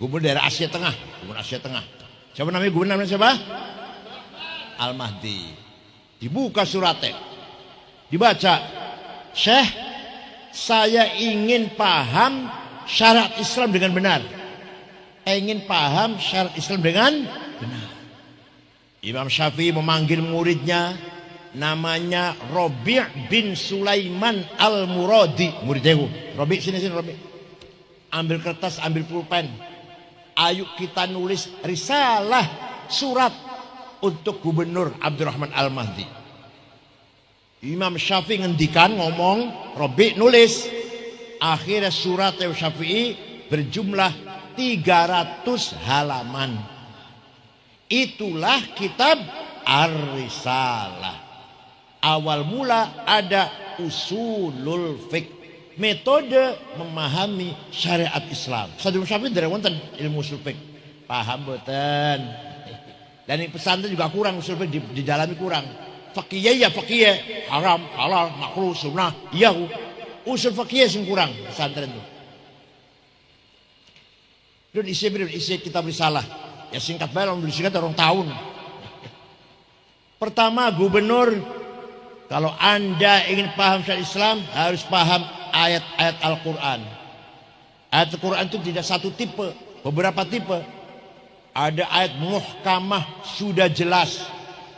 Gubernur daerah Asia Tengah. Siapa namanya gubernur siapa? Al-Mahdi. Dibuka suratnya. Dibaca. Syekh, saya ingin paham syariat Islam dengan benar. Imam Syafi'i memanggil muridnya, namanya Robi' bin Sulaiman Al-Muradi, muridku. Robi, sini Robi. Ambil kertas, ambil pulpen. Ayo kita nulis risalah surat untuk Gubernur Abdurrahman Al-Mahdi. Imam Syafi'i ngendikan ngomong, Robi nulis. Akhirnya surat Syafi'i berjumlah 300 halaman. Itulah kitab Ar-Risalah. Awal mula ada usulul fiqh, metode memahami syariat Islam. Sadul Syafi'i dari wonten ilmu usul fiqh. Paham boten? Dan di pesantren juga kurang usul fiqh, didalami kurang. Fakih ya fakih, haram, halal, makruh, sunnah, iya. Usul fakih sing kurang pesantren itu. Dan isi kitab risalah. Ya singkat bae lamun disingkat orang tahun. Pertama, gubernur, kalau Anda ingin paham syariat Islam harus paham ayat-ayat Al-Qur'an. Ayat Al-Qur'an itu tidak satu tipe, beberapa tipe. Ada ayat muhkamah sudah jelas,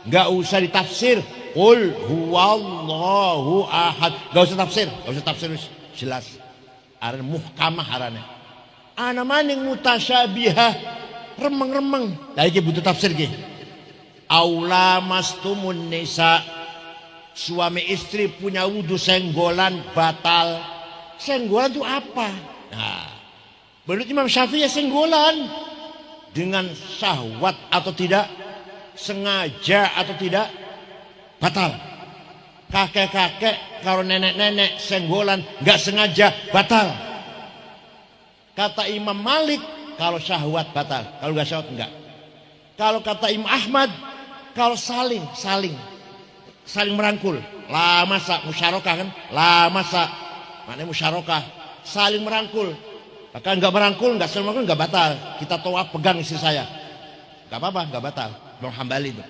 nggak usah ditafsir. Qul huwallahu ahad, nggak usah tafsir, jelas. Ada muhkamah arane. Ana maning mutasyabihah, remeng-remeng. Lah iki butuh tafsir iki. Aula mastumun nisa, suami istri punya wudu senggolan batal. Senggolan itu apa? Nah, menurut Imam Syafi'i senggolan dengan syahwat atau tidak, sengaja atau tidak, batal. Kakek-kakek kalau nenek-nenek senggolan nggak sengaja, batal. Kata Imam Malik kalau syahwat batal, kalau nggak syahwat enggak. Kalau kata Imam Ahmad kalau saling merangkul, la masa musyarakah kan, la masa maknanya musyarakah, saling merangkul. Maka enggak merangkul, enggak saling merangkul, enggak batal. Kita tawaf pegang istri saya, enggak apa-apa, enggak batal. Imam Hambali itu.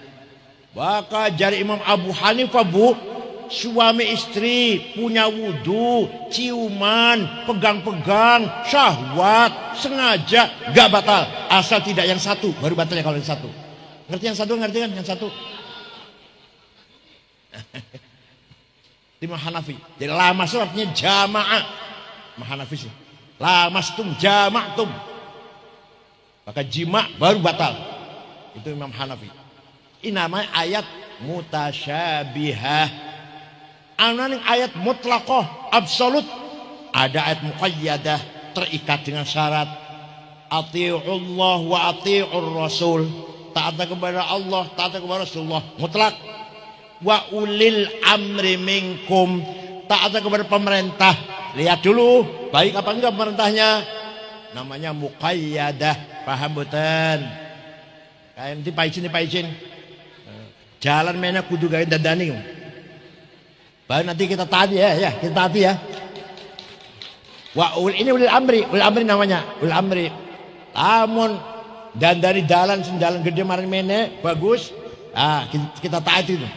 Maka jari Imam Abu Hanifah, bu, suami istri punya wudu, ciuman, pegang-pegang, syahwat, sengaja, enggak batal. Asal tidak yang satu, baru batalnya kalau yang satu. Ngerti yang satu, ngerti kan yang satu? Imam Hanafi. Jadi lamas artinya jamaah. Imam Hanafi sih. Lamastum jama'tum. Maka jima baru batal. Itu Imam Hanafi. Ini namanya ayat mutasyabihah. Ananing ayat mutlaqah, absolut. Ada ayat muqayyadah, terikat dengan syarat. Ati'ullah wa ati'ur rasul. Taat kepada Allah, taat kepada Rasulullah, mutlak. Wa ulil amri minkum, taat kepada pemerintah. Lihat dulu baik apa enggak pemerintahnya. Namanya muqayyadah. Paham betul? Kayak nanti paicin. Jalan mana kudu gawe dandani. Baik nanti kita taati ya, kita taati ya. Ini ulil amri namanya, ulil amri. Lamun dan dari jalan gede maring mene bagus, kita taati itu.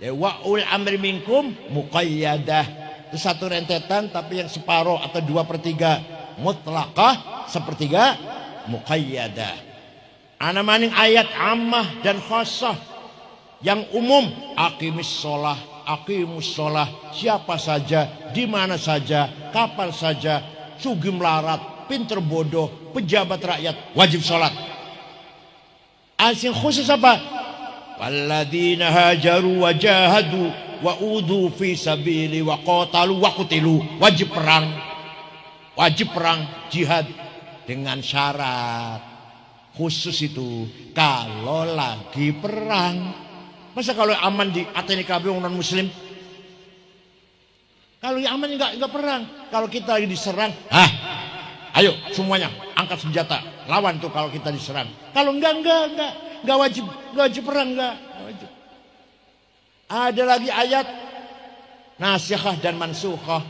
Ya, wa ul amri minkum muqayyadah. Itu satu rentetan tapi yang separuh atau 2/3 mutlaqah, 1/3 muqayyadah. Ana maning ayat ammah dan khassah. Yang umum aqimus shalah, siapa saja, di mana saja, kapan saja, sugih melarat, pinter bodoh, pejabat rakyat wajib sholat. Asing khusus apa? Walladzina hajaru wa jahadu wa udhu fi sabili wa qatalu wa qutilu. Wajib perang, jihad dengan syarat khusus itu kalau lagi perang. Masa kalau aman di atene kabeh non muslim? Kalau yang aman enggak perang. Kalau kita lagi diserang, ayo semuanya angkat senjata, lawan tuh kalau kita diserang. Kalau enggak wajib perang, enggak wajib. Ada lagi ayat nasikhah dan mansukhah.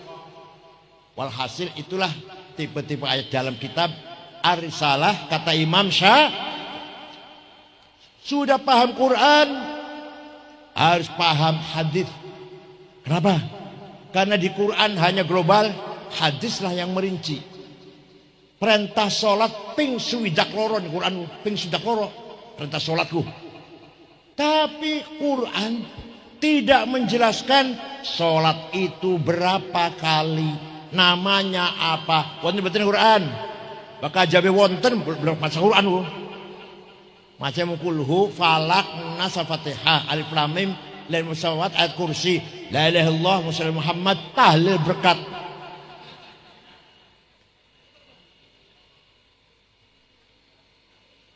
Walhasil itulah tipe-tipe ayat dalam kitab Ar-Risalah. Kata Imam sudah paham Quran, harus paham hadis. Kenapa? Karena di Quran hanya global, hadislah yang merinci. Perintah sholat ping swidak loro di Quran, ping swidak loro perintah sholatku. Tapi Quran tidak menjelaskan sholat itu berapa kali, namanya apa. Wonten betul Quran. Maka jabe wonten belum maca Quran lu. Maca kulhu falak nas Fatihah alif lam mim lan musawat ayat kursi la ilaha illallah Muhammad tahlil berkat.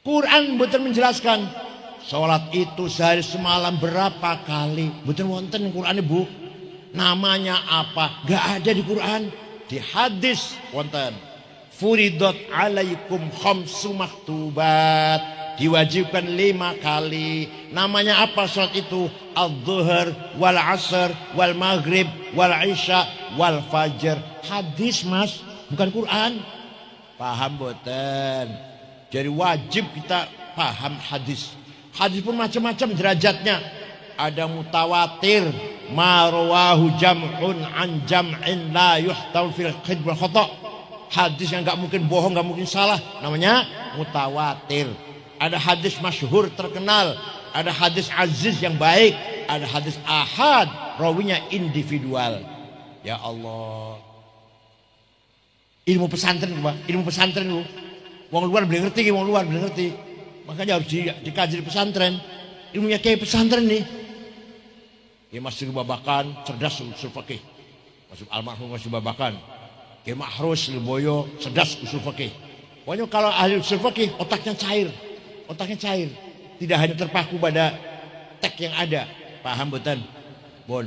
Quran betul menjelaskan sholat itu sehari semalam berapa kali. Betul wonten Quran ibu. Namanya apa? Gak ada di Quran. Di hadis wonten. Furidat alaikum khamsu maktubat. Diwajibkan 5 kali. Namanya apa sholat itu? Al-Zuhur, wal Asr, wal Maghrib, wal Isya, wal Fajr. Hadis mas, bukan Quran. Paham boten? Jadi wajib kita paham hadis. Hadis pun macam-macam derajatnya. Ada mutawatir, ma rawahu jam'un an jam'in la yuhtal fil khidb wal khata'. Hadis yang enggak mungkin bohong, enggak mungkin salah, namanya mutawatir. Ada hadis masyhur terkenal, ada hadis aziz yang baik, ada hadis ahad, rawinya individual. Ya Allah. Ilmu pesantren, Pak. Ilmu pesantren lu. Wong luar belum ngerti, wong luar belum ngerti. Makanya harus dikaji di pesantren. Ilmunya kayak pesantren nih. Kiai Masri Babakan cerdas usul fikih. Masuk almarhum Masri Babakan. Kiai Mahrus Leboyo cerdas usul fikih. Pokoknya kalau ahli usul fikih otaknya cair. Otaknya cair. Tidak hanya terpaku pada teks yang ada. Paham betul? Bon.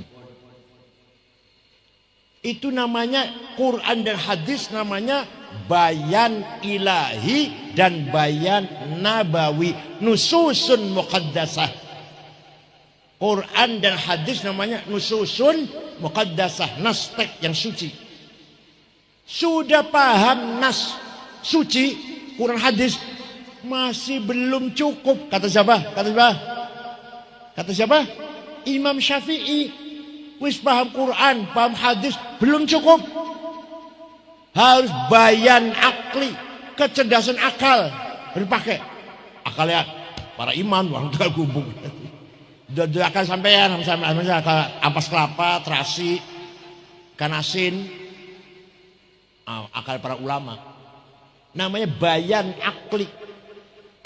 Itu namanya Quran dan hadis, namanya bayan ilahi dan bayan nabawi, nususun muqaddasah. Quran dan hadis namanya nususun muqaddasah, nas teks yang suci. Sudah paham nas suci Quran hadis masih belum cukup. Kata siapa? Kata siapa? Imam Syafi'i. Wis paham Quran, paham hadis, belum cukup. Harus bayan akli, kecerdasan akal berpakai. Akalnya para imam, orang tua gubuk. Udah akal sampean, misalnya akal ampas kelapa, terasi, ikan asin, akal para ulama. Namanya bayan akli.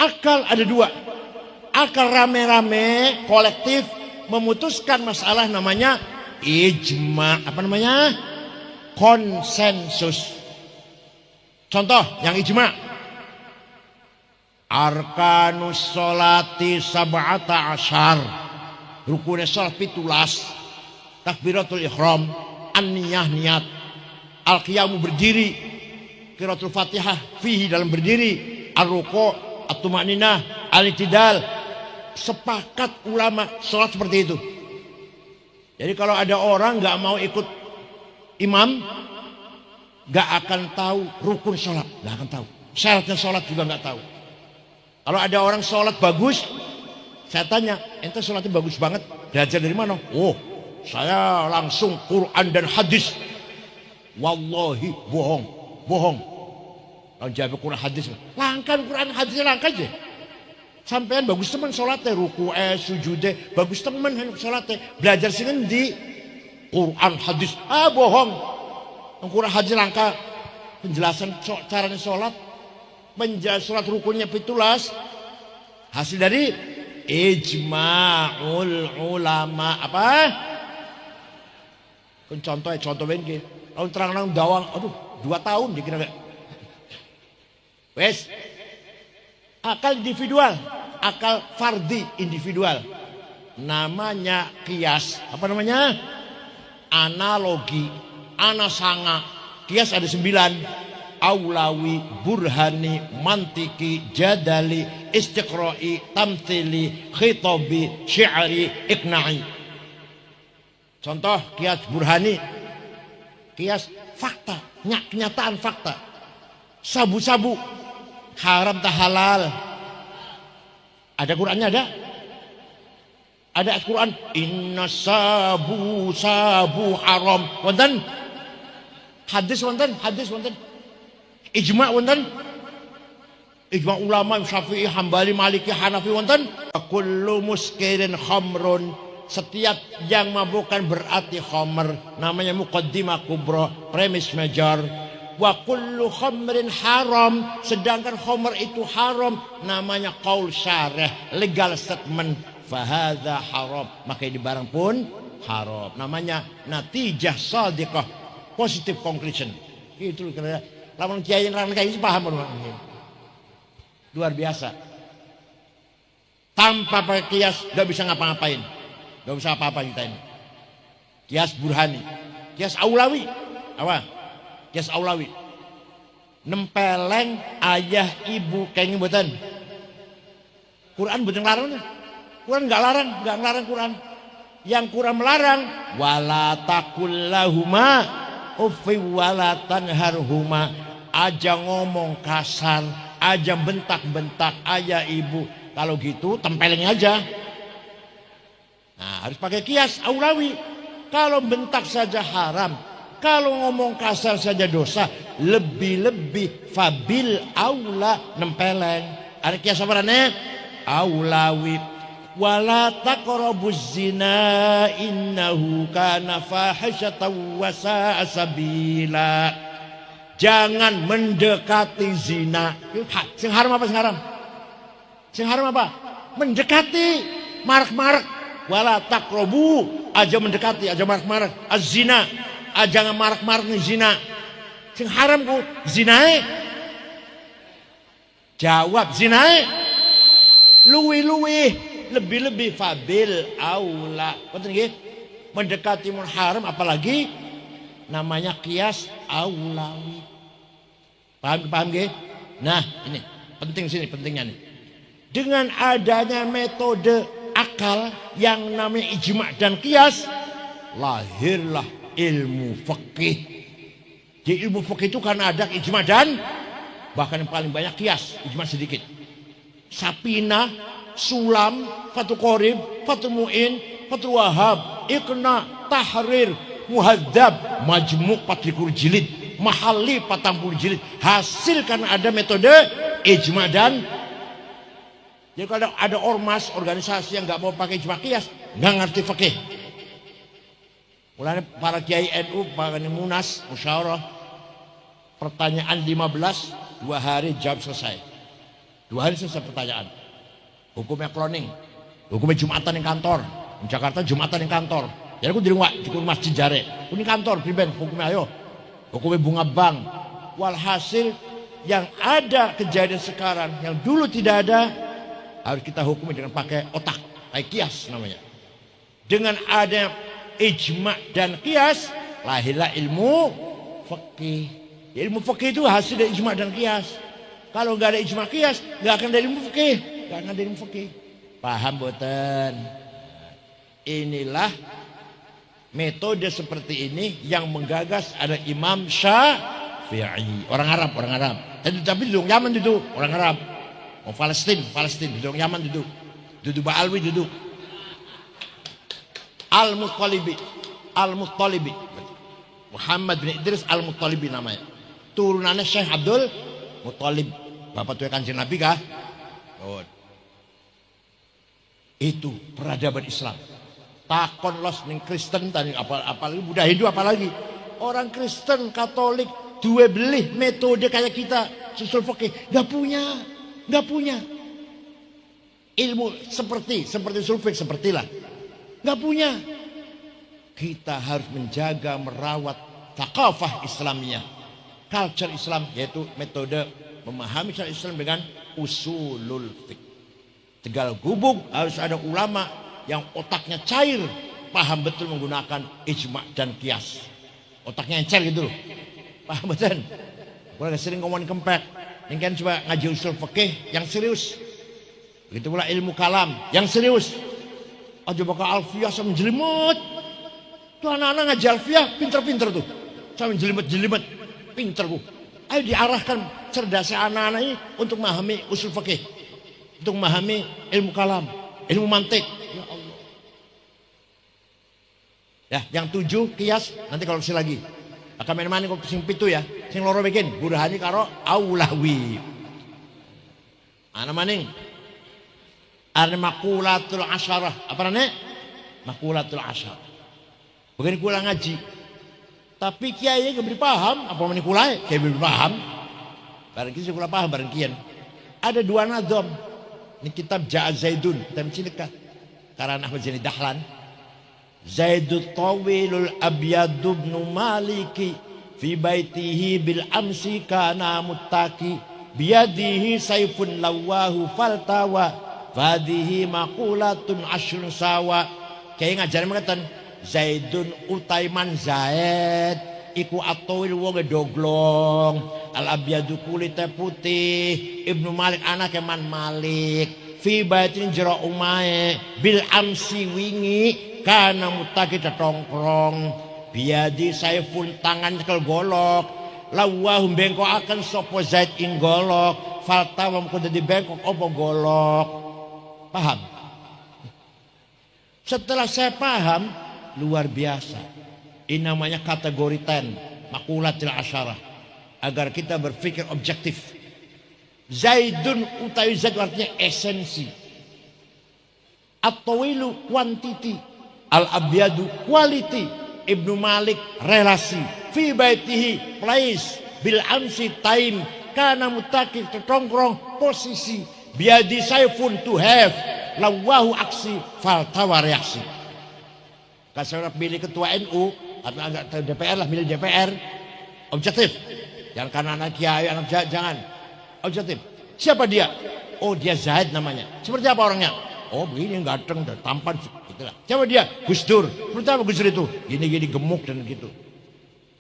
Akal ada 2. Akal rame-rame, kolektif, memutuskan masalah namanya ijma. Apa namanya? Konsensus. Contoh yang ijma. Arkanus sholati sab'ata asyar. Rukunnya sholat 17. Takbiratul ihram. An-niyah niat. Al-qiyamu berdiri. Qiraatul fatihah fihi dalam berdiri. Ar-ruku' at-tumaninah. Al-i'tidal. Sepakat ulama sholat seperti itu. Jadi kalau ada orang gak mau ikut imam, gak akan tahu rukun sholat, gak akan tahu. Syaratnya sholat juga gak tahu. Kalau ada orang sholat bagus, saya tanya, ente sholatnya bagus banget, belajar dari mana? Oh, saya langsung Quran dan hadis. Wallahi bohong. Kalau jawab Quran hadis, langkan Quran hadis langkan aja. Sampean bagus teman sholatnya, ruku'e, sujudnya, bagus teman sholatnya. Belajar sini di Quran hadis. Bohong. Quran hadis langka. Penjelasan caranya sholat, menjelaskan sholat rukunnya 17. Hasil dari ijma'ul ulama. Apa? Kan contoh begini. Kalau terang-terang dawang, 2 tahun dikira gak? Wes. Akal individual, akal fardi individual. Namanya kias. Apa namanya? Analogi, anasanga. Kias ada 9. Aulawi, burhani, mantiki, jadali, istiqra'i, tamthili, khitabi, syi'ri, ikna'i. Contoh kias burhani. Kias fakta, kenyataan fakta. Sabu-sabu haram tak halal. Ada Qurannya ada? Ada Al-Quran. Inna sabu haram. Wonten? Hadis wonten? Ijma' wonten? Ijma' ulama Syafi'i, Hambali, Maliki, Hanafi wonten? kullu muskirin khamrun, setiap yang mabukkan berarti khamr, namanya muqaddimah kubra, premis major. Wa kullu khamrin haram, sedangkan khamr itu haram, namanya qaul syarih, legal statement. Fahadha haram, maka ini barang pun haram, namanya natijah sadiqah, positive conclusion. Itu kira lamun kiai nerang kayak ini paham luar biasa. Tanpa pakai kias gak bisa ngapa-ngapain, gak bisa apa-apa kita ini. Kias burhani, kias aulawi, apa? Kias aulawi. Nempeleng ayah ibu kayaknya buatan. Quran buatan larang, Quran nggak larang Quran. Yang Quran melarang, wala takullahuma uffi wala tanharhuma, aja ngomong kasar, aja bentak-bentak ayah ibu. Kalau gitu tempeleng aja. Nah, harus pakai kias aulawi. Kalau bentak saja haram, kalau ngomong kasar saja dosa, lebih-lebih fabil aula nempeleng. Ada kias apa nih? Aulawi. Wala taqrabuz zina innahu kana fahisyatan wa sa'a sabila. Jangan mendekati zina. Sing haram apa sing haram? Sing haram apa? Mendekati, marak-marak. Wala taqrabu, aja mendekati, aja marak-marak. Az-zina, aja marak-marak nih zina. Sing haram ku zinae. Jawab zinae. Luwi-luwi, lebih-lebih fabil aula. Betul nggih? Mendekati mun haram apalagi namanya kias aulawi. Paham nggih? Nah, ini penting sini, pentingnya nih. Dengan adanya metode akal yang namanya ijma' dan kias, lahirlah ilmu fikih. Di ilmu fikih itu karena ada ijma' dan bahkan yang paling banyak kias, ijma' sedikit. Sapina, Sulam, Fathul Qorib, Fathul Mu'in, Fathul Wahab, Iqna, Tahrir, Muhadzab, Majmu' 40 jilid, Mahalli 40 jilid. Hasil karena ada metode ijma' dan. Jadi kalau ada ormas, organisasi yang nggak mau pakai ijma' qiyas, nggak ngerti fikih. Mulanya para kiai NU, para munas, musyawarah, pertanyaan 15, 2 hari jawab selesai. 2 hari selesai pertanyaan. Hukumnya cloning, hukumnya Jumatan yang kantor. Di Jakarta Jumatan yang kantor. Jadi aku di masjid jare. Ini kantor priben hukumnya ayo. Hukumnya bunga bank. Walhasil yang ada kejadian sekarang yang dulu tidak ada, harus kita hukumi dengan pakai otak, pakai kias namanya. Dengan ada ijma' dan kias, lahirlah ilmu fikih. Ilmu fikih itu hasil dari ijma' dan kias. Kalau nggak ada ijma' kias, nggak akan ada ilmu fikih, nggak akan ada ilmu fikih. Paham boten? Inilah metode seperti ini yang menggagas ada Imam Syafi'i, orang Arab. Tapi duduk Yaman duduk, orang Arab. Oh Palestina, duduk Yaman duduk Ba'alwi duduk. Al-Muttalibi, Muhammad bin Idris Al-Muttalibi namanya. Turunannya Syekh Abdul Muttalib, bapak tuh Kanjeng Nabi kah? Oh. Itu peradaban Islam. Takon los ning Kristen tadi apalagi Buddha Hindu apalagi. Orang Kristen Katolik dua belih metode kayak kita susul fikih nggak punya ilmu seperti sulfik sepertilah nggak punya. Kita harus menjaga merawat thaqafah Islamiyah, culture Islam, yaitu metode memahami syariat Islam dengan usulul fiqh. Tegal gubuk harus ada ulama yang otaknya cair, paham betul menggunakan ijma' dan kias. Otaknya encer gitu loh. Paham betul? Kalau sering ngomongin kempek, ini kan coba ngaji usul fikih yang serius. Begitu pula ilmu kalam yang serius. Aja bakal alfiyah sama jelimet. Tuh anak-anak ngaji alfiyah pinter-pinter tuh. Sama jelimet-jelimet, pinter bu. Ayo diarahkan cerdasnya anak-anak ini untuk memahami usul fikih, untuk memahami ilmu kalam, ilmu mantik. Ya Allah. Ya, yang 7 kias nanti kalau kesini lagi. Akan main-main kok sing 7 ya. Sing loro bikin burhani karo aulawi. Ana maning. Ada makulatul asyarah. Apa namanya? Makulatul asyarah. Bukan kula ngaji. Tapi kiai gak beri paham. Apa mana kula? Kiai beri paham. Barang kisah kula paham. Barang kian. Ada dua nazam. Ini kitab Ja'a Zaidun. Kita mencilikah. Karena Ahmad Zaini Dahlan. Zaidut tawilul abyadu ibnu maliki. Fi baitihi bil amsi kana muttaki. Biyadihi saifun lawahu faltawa. Fadihi makulatun ashrun sawa. Kayak ngajarin mengatakan Zaidun utaiman Zaid iku atowil wong doglong. Al abyadu kulite putih. Ibnu Malik anak Man Malik. Fi baitin jero umae bil amsi wingi kana mutaki tetongkrong. Biadi saifun tangan cekel golok. Lawahu bengkok akan sopo Zaid ing golok. Faltawa kudu di bengkok opo golok. Paham? Setelah saya paham, luar biasa. Ini namanya kategori 10, makulatil asyarah. Agar kita berpikir objektif. Zaidun utawi Zaid artinya esensi. At-tawilu quantity. Al-abyadu quality. Ibnu Malik relasi. Fi baitihi place. Bil amsi time. Kana mutakif tertongkrong posisi. Biadi saifun to have. Lawahu aksi. Faltawa reaksi. Kalau saya pilih ketua NU atau agak DPR lah, milih DPR. Objektif. Jangan karena anak kiai, anak jangan. Objektif. Siapa dia? Oh dia Zaid namanya. Seperti apa orangnya? Oh begini ganteng, tampan. Itulah. Siapa dia? Gus Dur. Seperti apa Gus Dur itu? Gini-gini gemuk dan gitu.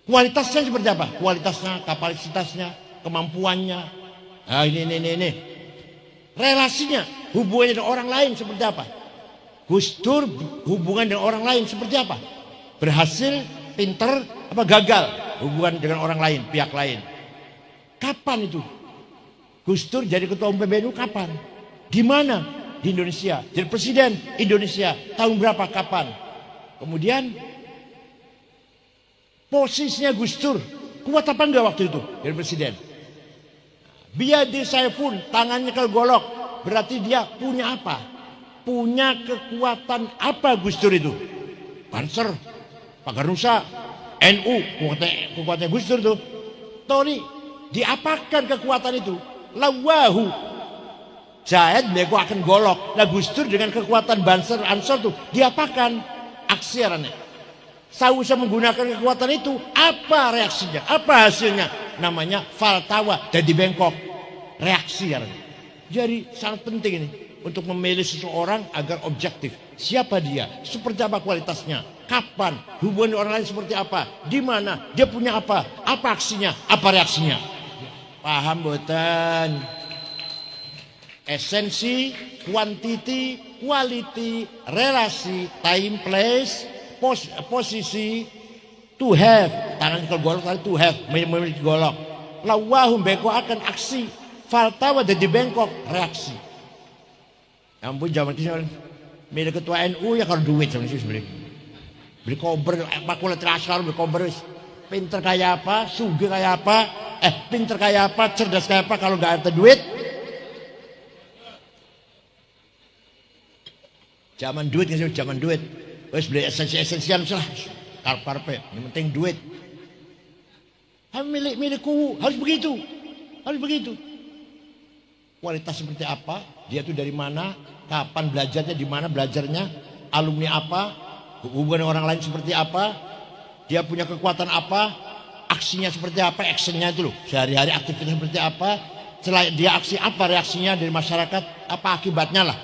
Kualitasnya seperti apa? Kualitasnya, kapasitasnya, kemampuannya. Nah ini. Relasinya, hubungannya dengan orang lain seperti apa? Gus Dur hubungan dengan orang lain seperti apa? Berhasil, pinter, apa gagal? Hubungan dengan orang lain, pihak lain. Kapan itu? Gus Dur jadi ketua umum PBNU kapan? Di mana? Di Indonesia. Jadi presiden Indonesia. Tahun berapa? Kapan? Kemudian posisinya Gus Dur kuat apa enggak waktu itu jadi presiden? Biadi saifun, tangannya golok. Berarti dia punya apa? Punya kekuatan apa Gus Dur itu? Banser, Pagar Nusa, NU, kekuatan Gus Dur itu. Tori, diapakan kekuatan itu? Lawahu. Zaid bego akan golok. Nah Gus Dur dengan kekuatan Banser, Ansor itu diapakan? Aksirannya. Seusah menggunakan kekuatan itu, apa reaksinya? Apa hasilnya? Namanya faltawa, jadi bengkok. Reaksi. Jadi sangat penting ini untuk memilih seseorang agar objektif. Siapa dia? Seperti apa kualitasnya? Kapan? Hubungan orang lain seperti apa? Di mana? Dia punya apa? Apa aksinya? Apa reaksinya? Paham boten? Esensi, quantity, quality, relasi, time, place, posisi, to have, tangan ke golok tadi to have, memiliki golok. Lawahum beko akan aksi, faltawa jadi bengkok reaksi. Ampun zaman kisah milik ketua NU ya kalau duit sama sih beli kober, makula terasar beli kober, pinter kayak apa, sugih kayak apa, pinter kayak apa, cerdas kayak apa kalau nggak ada duit. Zaman duit nggak sih, zaman duit. Wes beli esensial lah. Karpe, yang penting duit. Milikku harus begitu, harus begitu. Kualitas seperti apa? Dia tuh dari mana? Kapan belajarnya? Di mana belajarnya? Alumni apa? Hubungan orang lain seperti apa? Dia punya kekuatan apa? Aksinya seperti apa? Actionnya itu loh. Sehari-hari aktivitasnya seperti apa? Setelah dia aksi apa reaksinya dari masyarakat? Apa akibatnya lah?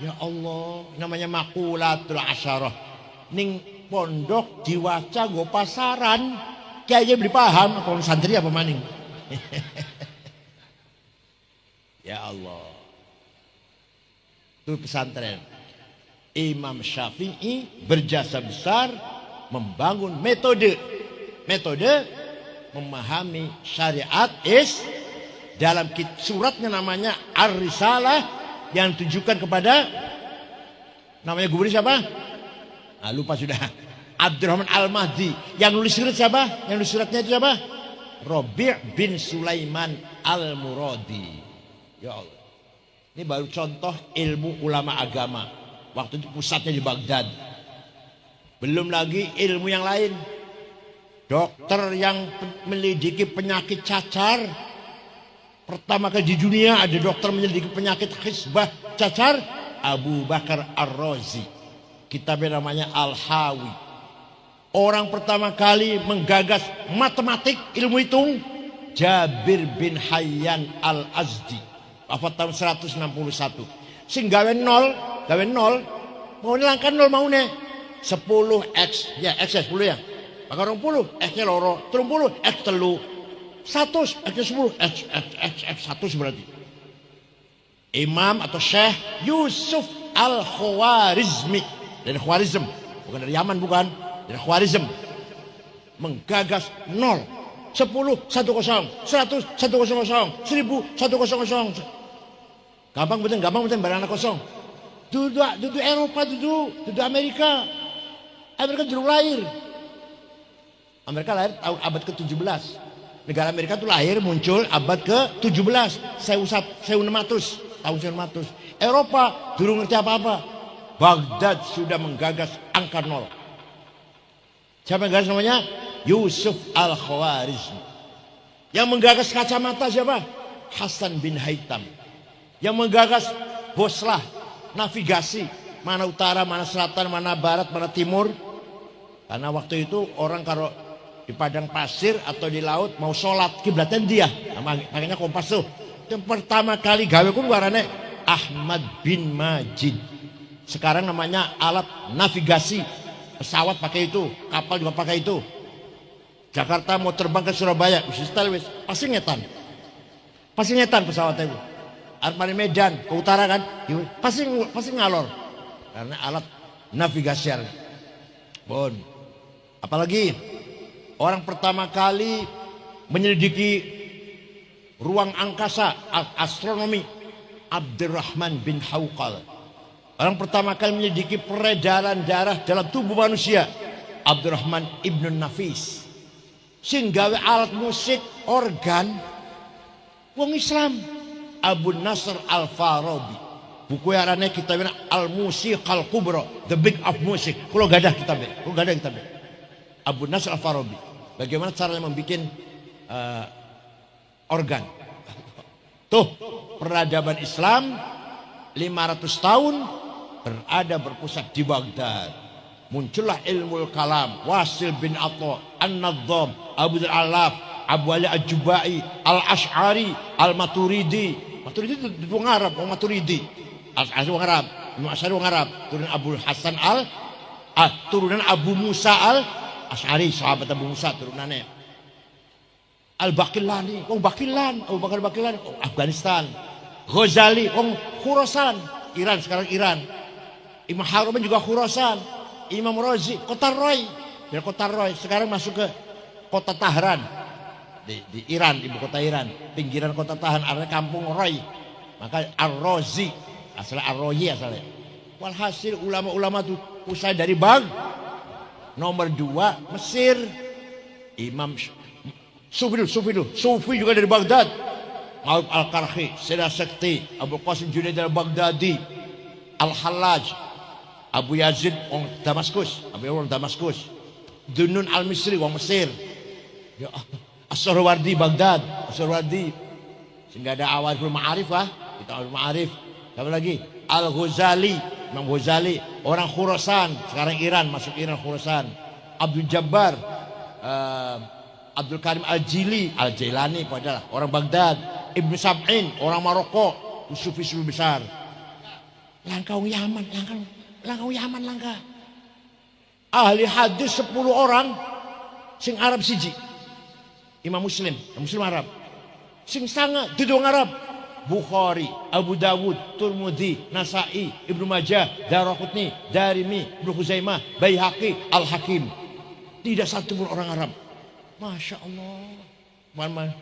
Ya Allah, namanya makulatul asyarah. Ning pondok diwaca go pasaran kayaknya beli paham apa santri apa maning. Ya Allah, itu pesantren Imam Syafi'i berjasa besar membangun metode memahami syariat dalam suratnya namanya Ar-Risalah yang ditujukan kepada namanya gubernur siapa? Nah, lupa sudah. Abdurrahman Al-Mahdi. Yang nulis surat siapa? Yang nulis suratnya itu siapa? Rabi' bin Sulaiman Al-Muradi. Ya Allah. Ini baru contoh ilmu ulama agama. Waktu itu pusatnya di Baghdad. Belum lagi ilmu yang lain. Dokter yang menyelidiki penyakit cacar. Pertama kali di dunia ada dokter menyelidiki penyakit hisbah cacar. Abu Bakar Ar-Razi. Kitabnya namanya Al-Hawi. Orang pertama kali menggagas matematik, ilmu hitung, Jabir bin Hayyan Al-Azdi. Wafat tahun 161. Sing gawe nol, mau nilangkan nol mau ne 10x, ya x 10 ya. Maka 20, x-nya loro, 30, x telu, 100, x-nya 10, x 100 berarti. Imam atau Syekh Yusuf Al-Khwarizmi dari Khwarizm, bukan dari Yaman, bukan dari Khwarizm, menggagas nol, 10 100, 100 100, 1000 100. Gampang betul barang anak kosong. Duduk Eropa, duduk Amerika. Amerika dulu lahir. Amerika lahir tahun abad ke-17. Negara Amerika itu lahir muncul abad ke-17, 1600, tahun 1600. Eropa dulu ngerti apa-apa. Baghdad sudah menggagas angka nol. Siapa yang gagas namanya? Yusuf Al-Khwarizmi. Yang menggagas kacamata siapa? Hasan bin Haytham. Yang menggagas boslah navigasi, mana utara, mana selatan, mana barat, mana timur. Karena waktu itu orang kalau di padang pasir atau di laut mau sholat kiblatnya dia, makanya kompas tuh. Yang pertama kali gawe ku warane Ahmad bin Majid. Sekarang namanya alat navigasi, pesawat pakai itu, kapal juga pakai itu. Jakarta mau terbang ke Surabaya, pasti ngetan pesawatnya itu. Armani Medan ke utara kan, pasti ngalor karena alat navigasi. Bon, apalagi orang pertama kali menyelidiki ruang angkasa, astronomi, Abdurrahman bin Hawqal. Orang pertama kali menyelidiki peredaran darah dalam tubuh manusia, Abdurrahman ibn Nafis. Sing gawe alat musik organ wong Islam, Abu Nasr Al-Farabi. Buku yang arane kitabnya Al-Musiqal Kubra, The Big of Music. Kalau gak ada kitabnya, Abu Nasr Al-Farabi. Bagaimana caranya membuat organ. Tuh, peradaban Islam 500 tahun berpusat di Baghdad. Muncullah ilmu kalam, Wasil bin Atta, An-Nadzam, Abu Al-Alaf, Abu Ali Al-Jubai, Al-Ash'ari, Al-Maturidi. Maturidi itu orang Arab, orang Maturidi. Al-Ash'ari orang Arab, Imam Ash'ari orang Arab. Turunan Abu Hasan turunan Abu Musa Al-Ash'ari, sahabat Abu Musa turunannya. Al-Baqillani, orang Baqilan, Abu Bakar Baqilan, Afghanistan. Ghazali, orang Khurasan, Iran, sekarang Iran. Imam Haramain juga Khurasan. Imam Razi, Kota Roy, dari Kota Roy, sekarang masuk ke Kota Tahran. Di Iran, ibu kota Iran, pinggiran kota Tahan, artinya kampung Roy, maka Ar-Razi, asalnya Ar-Royi asalnya. Walhasil ulama-ulama itu usai dari nomor 2 Mesir, Imam Sufi juga dari Baghdad, Ma'ruf Al-Karhi, Seda Sekti, Abu Qasim Junaid al-Baghdadi, Al-Hallaj, Abu Yazid orang Damaskus, Dunun Al-Misri orang Mesir, ya As-Sarwardi Baghdad, As-Sarwardi. Sehingga ada awal Ma'arif kita awal Ma'arif. Siapa lagi? Al-Ghazali, Imam Ghazali, orang Khurasan, sekarang Iran, masuk Iran Khurasan. Abdul Jabbar, Abdul Karim Al-Jailani padahal orang Baghdad. Ibnu Sab'in, orang Maroko, sufi-sufi besar. Langkah Yaman. Ahli hadis 10 orang sing Arab siji. Imam Muslim Arab. Sing sanga duduk Arab. Bukhari, Abu Dawud, Turmudi, Nasai, Ibnu Majah, Daraqutni, Darimi, Ibnu Khuzaimah, Baihaqi, Al-Hakim. Tidak satu pun orang Arab. Masya Allah. Man.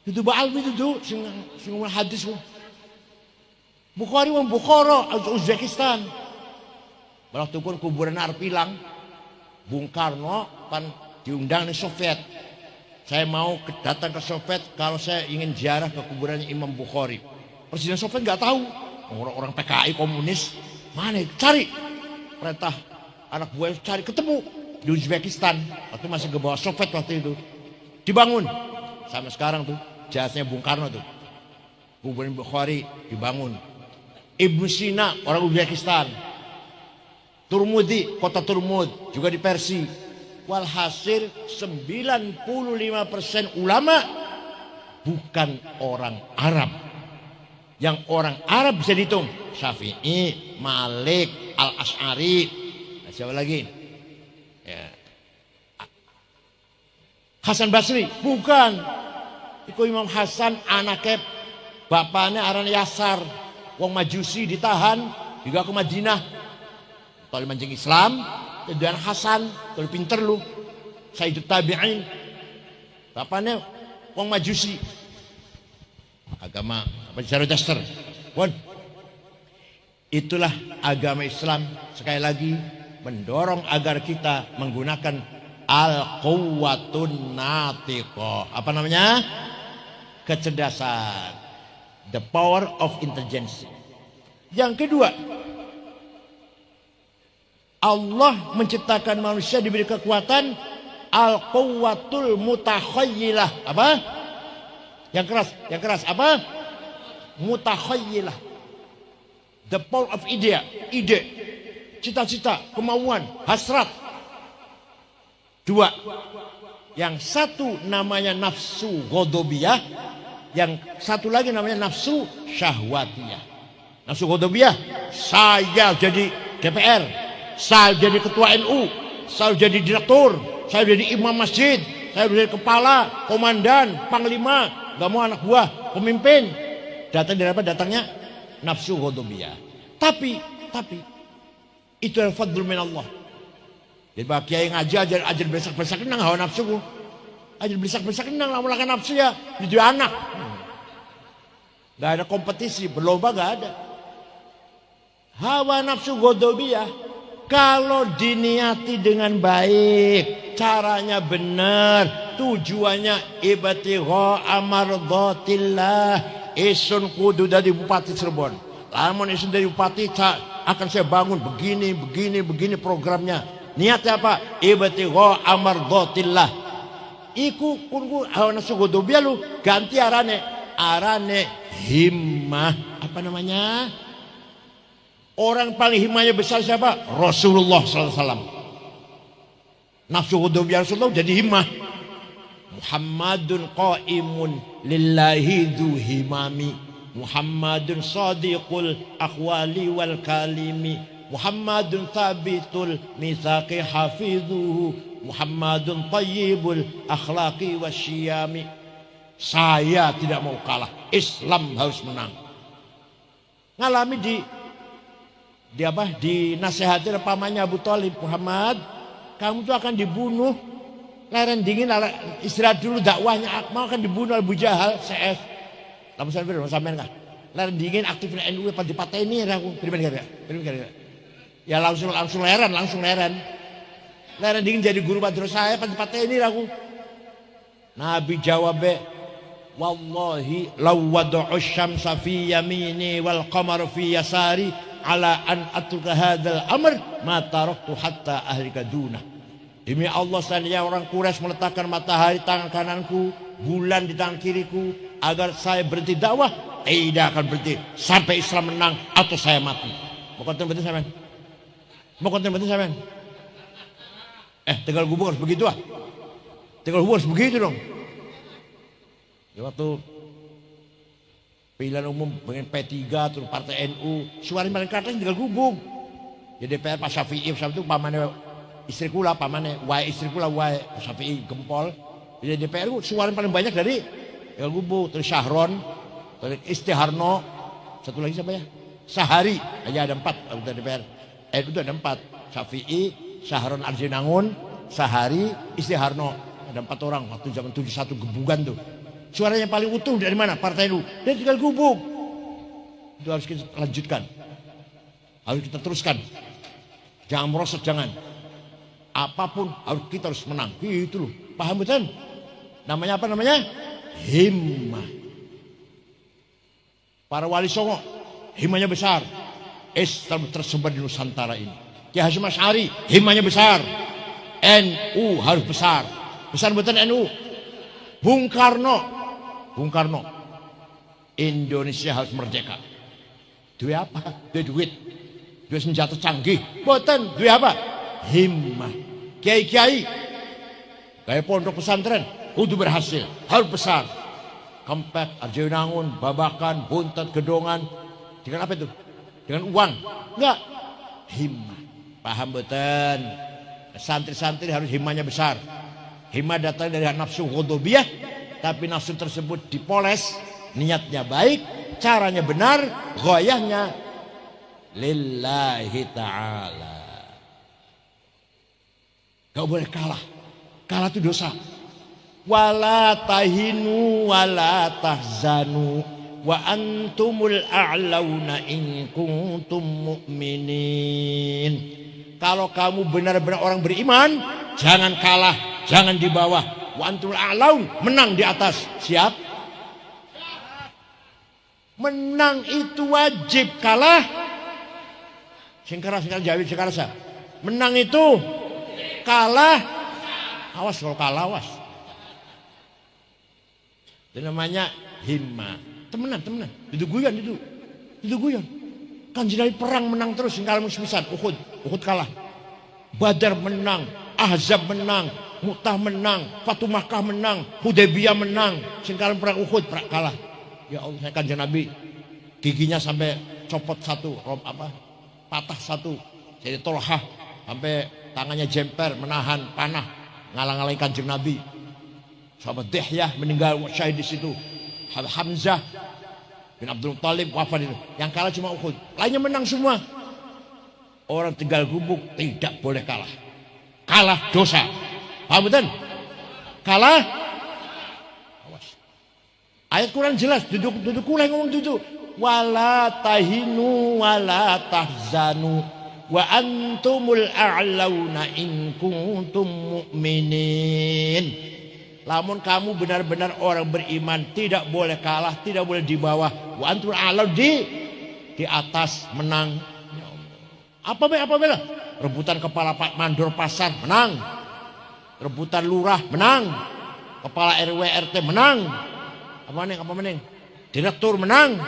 Itu ba'almi itu sing hadis. Bukhari wong Bukhara, Uzbekistan. Waktu pun kuburan Arpilang, Bung Karno kan diundang di Soviet. Saya mau datang ke Soviet kalau saya ingin ziarah ke kuburannya Imam Bukhari. Presiden Soviet nggak tahu. Orang-orang PKI komunis mana? Cari perintah anak buah cari ketemu di Uzbekistan waktu masih ke bawah Soviet waktu itu dibangun sampai sekarang tuh jahaznya Bung Karno tuh Bung Bukhari dibangun. Ibnu Sina orang Uzbekistan, Turmudi kota Turmud juga di Persia. Walhasil 95% ulama bukan orang Arab. Yang orang Arab bisa dihitung Syafi'i, Malik, Al-Asy'ari, siapa lagi? Ya. Hasan Basri, bukan. Iku Imam Hasan anaknya bapaknya aran Yasar, wong Majusi ditahan, juga ke Madinah. Kalau mancing Islam, dan Hasan, kalau pinter lu, Sayyidut Tabi'in, bapaknya wong Majusi. Agama apa Zoroaster. Itulah agama Islam sekali lagi mendorong agar kita menggunakan al-quwwatun natiqah. Apa namanya? Kecerdasan. The power of intelligence. Yang kedua, Allah menciptakan manusia diberi kekuatan al-quwwatul mutakhayyilah. Apa? Yang keras apa? Mutakhayyilah. The power of ide, cita-cita, kemauan, hasrat. Dua. Yang satu namanya nafsu ghadabiyah, yang satu lagi namanya nafsu syahwatiyah. Nafsu ghadabiyah, saya jadi DPR, saya jadi ketua NU, saya jadi direktur, saya jadi imam masjid, saya jadi kepala, komandan, panglima, gak mau anak buah, pemimpin. Datang dari apa? Datangnya nafsu ghadabiyah. Tapi itu adalah fadl min Allah. Jadi bagi kiai ngaji ajar besak-besak nang hawa nafsu. Ajar besak-besak nang lawan nafsu ya jadi anak. Gak ada kompetisi, berlomba gak ada. Hawa nafsu ghadabiyah kalau diniati dengan baik, caranya benar, tujuannya ibtigha amardhatillah. Isun kudu dari Bupati Cirebon. Lamun isun dari Bupati akan saya bangun begini programnya. Niatnya apa? Ibtigha amardhatillah. Iku kunku hawa nafsu ghadabiyah lu ganti arane himmah. Apa namanya? Orang paling himmahnya besar siapa? Rasulullah SAW. Nafsu ghadabiyah Rasulullah jadi himmah. Muhammadun qaimun lillahi dhu himami. Muhammadun sadiqul akhwali wal kalimi. Muhammadun thabitul mitsaqi hafidhuhu. Muhammadun tayyibul akhlaqi wasyiyami. Saya tidak mau kalah. Islam harus menang. Ngalami dinasehati pamannya Abu Thalib, Muhammad, kamu tuh akan dibunuh. Leren dingin, istirahat dulu dakwahnya, mau akan dibunuh Abu Jahal, CS. Kamu sampean kah? Leren dingin aktifin NU apa dipateni aku. Pribadi. Ya langsung leren. Leren dingin jadi guru madrasah apa dipateni aku. Nabi jawab, wallahi law wad'u syamsa fi yamini wal qamara fi yasari ala an atruka hadzal amr ma taraktu hatta ahlika duna. Demi Allah, seandainya orang Quraisy meletakkan matahari tangan kananku, bulan di tangan kiriku, agar saya berhenti dakwah, tidak akan berhenti sampai Islam menang atau saya mati. Mau konten berhenti sampean? Tegal gubuk harus begitu Tegal gubuk harus begitu dong. Ya, waktu pilihan umum dengan P3 terus partai NU, suara paling keras Tegal gubuk. Jadi DPR Pak Syafi'i itu pamannya istriku lah, wae Syafi'i gempol. Jadi DPR suara paling banyak dari Tegal gubuk, terus Syahron, terus Istiharno, satu lagi siapa ya? Sahari, aja ada 4 anggota DPR. Itu ada 4, Syafi'i, Syahron Arjinangun, Sahari, Istiharno. Ada 4 orang waktu zaman 71 gebugan tuh. Suaranya paling utuh dari mana? Partai itu. Dia tinggal gubuk. Itu harus kita lanjutkan. Harus kita teruskan. Jangan merosot, jangan. Apapun kita harus menang. Gitu loh. Paham betul? Namanya apa namanya? Himmah. Para wali songo himanya besar. Islam tersebar di Nusantara ini. Ki Hasyim Asy'ari himanya besar. NU harus besar. Besar betul NU. Bung Karno Indonesia harus merdeka. Duit apa? Duit. Duit senjata canggih. Boten, duit apa? Himmah. Kiai-kiai kayak pondok pesantren kudu berhasil, harus besar. Kempet, Arjunangun, Babakan, Buntet, Gedongan. Dengan apa itu? Dengan uang? Enggak. Himmah. Paham betul? Santri-santri harus himmahnya besar. Himmah datang dari nafsu ghadabiyah, tapi nafsu tersebut dipoles, niatnya baik, caranya benar, ghayahnya lillahi ta'ala. Gak boleh kalah. Kalah itu dosa. Wala tahinu wala tahzanu wa antumul a'launa in kuntum mu'minin. Kalau kamu benar-benar orang beriman, jangan kalah, jangan di bawah. Wa antumul a'laun, menang di atas. Siap? Menang itu wajib, kalah singkara jawab singkara sa. Menang itu kalah, awas kalau kalah, awas. Itu namanya himmah. Temenan. Duduk guyon. Kan jadi perang menang terus, singkara musuh-musuhan. Uhud kalah. Badar menang, Ahzab menang, Mu'tah menang, Fatu Makkah menang, Hudaybiyah menang, singkara perang Uhud kalah. Ya Allah, saya Kanjeng Nabi giginya sampai copot satu, patah satu. Jadi Tolhah sampai tangannya jemper menahan panah, ngalang-ngalangi Kanjeng Nabi. Sahabat Dihyah meninggal syahid di situ. Hamzah bin Abdul Thalib wafat itu. Yang kalah cuma Uhud, lainnya menang semua. Orang Tegal Gubuk tidak boleh kalah. Kalah dosa. Paham betul? Kalah. Awas. Ayat Quran jelas, duduk kulai ngomong duduk. Wala tahinu wala tahzanu wa antumul a'launa in kuntum mu'minin. Lamun kamu benar-benar orang beriman, tidak boleh kalah, tidak boleh di bawah. Wa antumul a'launa, di atas, menang. Apa bela? Rebutan kepala mandor pasar menang. Rebutan lurah menang. Kepala RW RT menang. Apa menang? Direktur menang.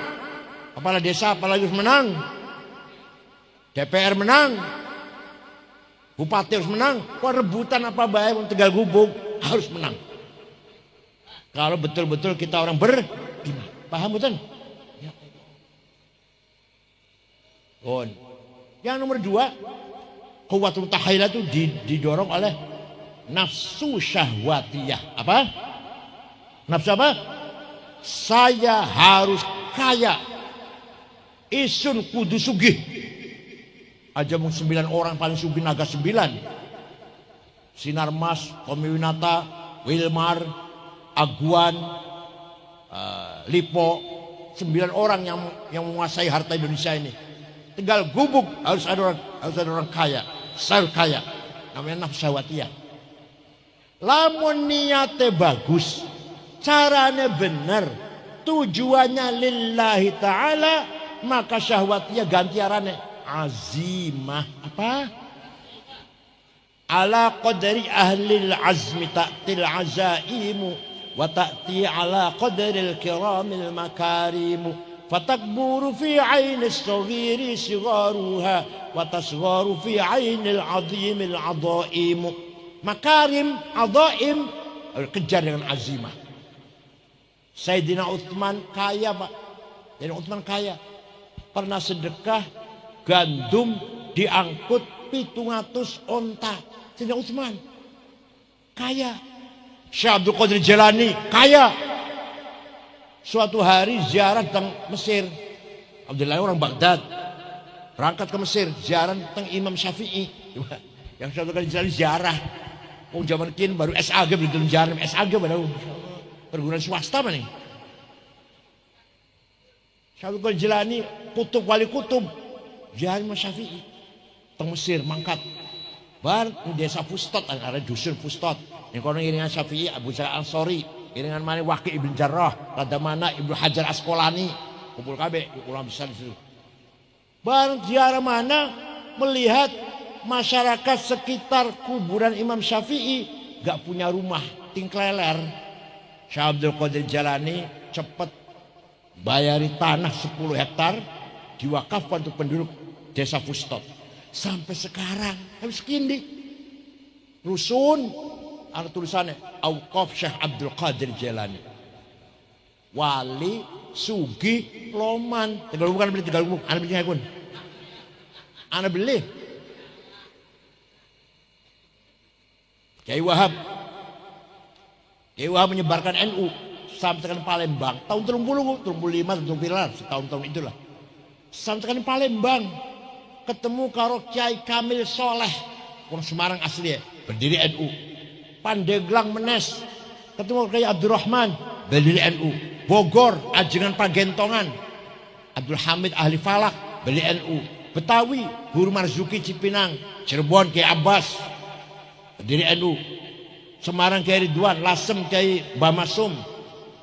Kepala desa apalagi menang. DPR menang. Bupati harus menang. Wah, rebutan apa baik untuk Tegal Gubuk harus menang. Kalau betul-betul kita orang beriman. Paham betul? Ya. Yang nomor 2, kuwatul takhayul itu didorong oleh nafsu syahwatiyah. Apa? Nafsu apa? Saya harus kaya. Isun kudu sugih. Aja mung 9 orang paling sugih naga 9. Sinarmas, Tommy Winata, Wilmar, Aguan, Lipo, 9 orang yang menguasai harta Indonesia ini. Tegal Gubuk harus ada orang kaya, sayur kaya. Namanya nafsu syahwatiyah. Lamun niatnya bagus, caranya benar, tujuannya lillahi ta'ala, maka syahwatiyah ganti arane azimah. Apa? Ala qadri ahlil azmi ta'til azaimu wa ta'ti ala qadril kiramil makarimu. Fatakburu fi ainil saghiri sigaruha wa tasgharu fi ainil azimil adaimu. Makarim, adaim kejar dengan azimah. Sayyidina Utsman kaya, Pak. Sayyidina Utsman kaya. Pernah sedekah gandum diangkut 700 onta. Sayyidina Utsman kaya. Syekh Abdul Qadir Jilani kaya. Suatu hari ziarah tentang Mesir. Abdullah orang Baghdad. Berangkat ke Mesir, ziarah tentang Imam Syafi'i. Yang suatu kali ziarah. Oh, zaman kini baru SAG belum ziarah, SAG baru perguruan swasta mana nih. Suatu kali Jilani kutub wali kutub ziarah Imam Syafi'i. Tentang Mesir mangkat. Bar di desa Fustot, ada dusun Fustot. Yang kono iringan Syafi'i Abu Sa'id Al-Ansari. Iringan mana Waqi' Ibn Jarrah, rada mana Ibnu Hajar Asqalani, kumpul KB, ulama besar di situ. Bareng ziarah mana melihat masyarakat sekitar kuburan Imam Syafi'i gak punya rumah, tingkleler. Syekh Abdul Qadir Jalani cepet bayari tanah 10 hektar diwakafkan untuk penduduk desa Fustot. Sampai sekarang habis kindi rusun ada tulisannya Auqaf Syekh Abdul Qadir Jalani. Wali Sugi Loman. Tegal bukan beli Tegal Gubuk. Anda beli ngakun. Anda beli. Kiai Wahab menyebarkan NU sampai ke Palembang tahun 30, 35, 35 setahun-tahun itulah. Sampai ke Palembang ketemu karo Kiai Kamil Soleh orang Semarang asli ya, berdiri NU. Pandeglang Menes ketemu Kiai Abdurrahman berdiri NU. Bogor Ajengan Pagentongan Abdul Hamid Ahli Falak berdiri NU. Betawi Guru Marzuki Cipinang. Cirebon Kiai Abbas berdiri NU. Semarang Kiai Ridwan. Lasem Kiai Bamasum.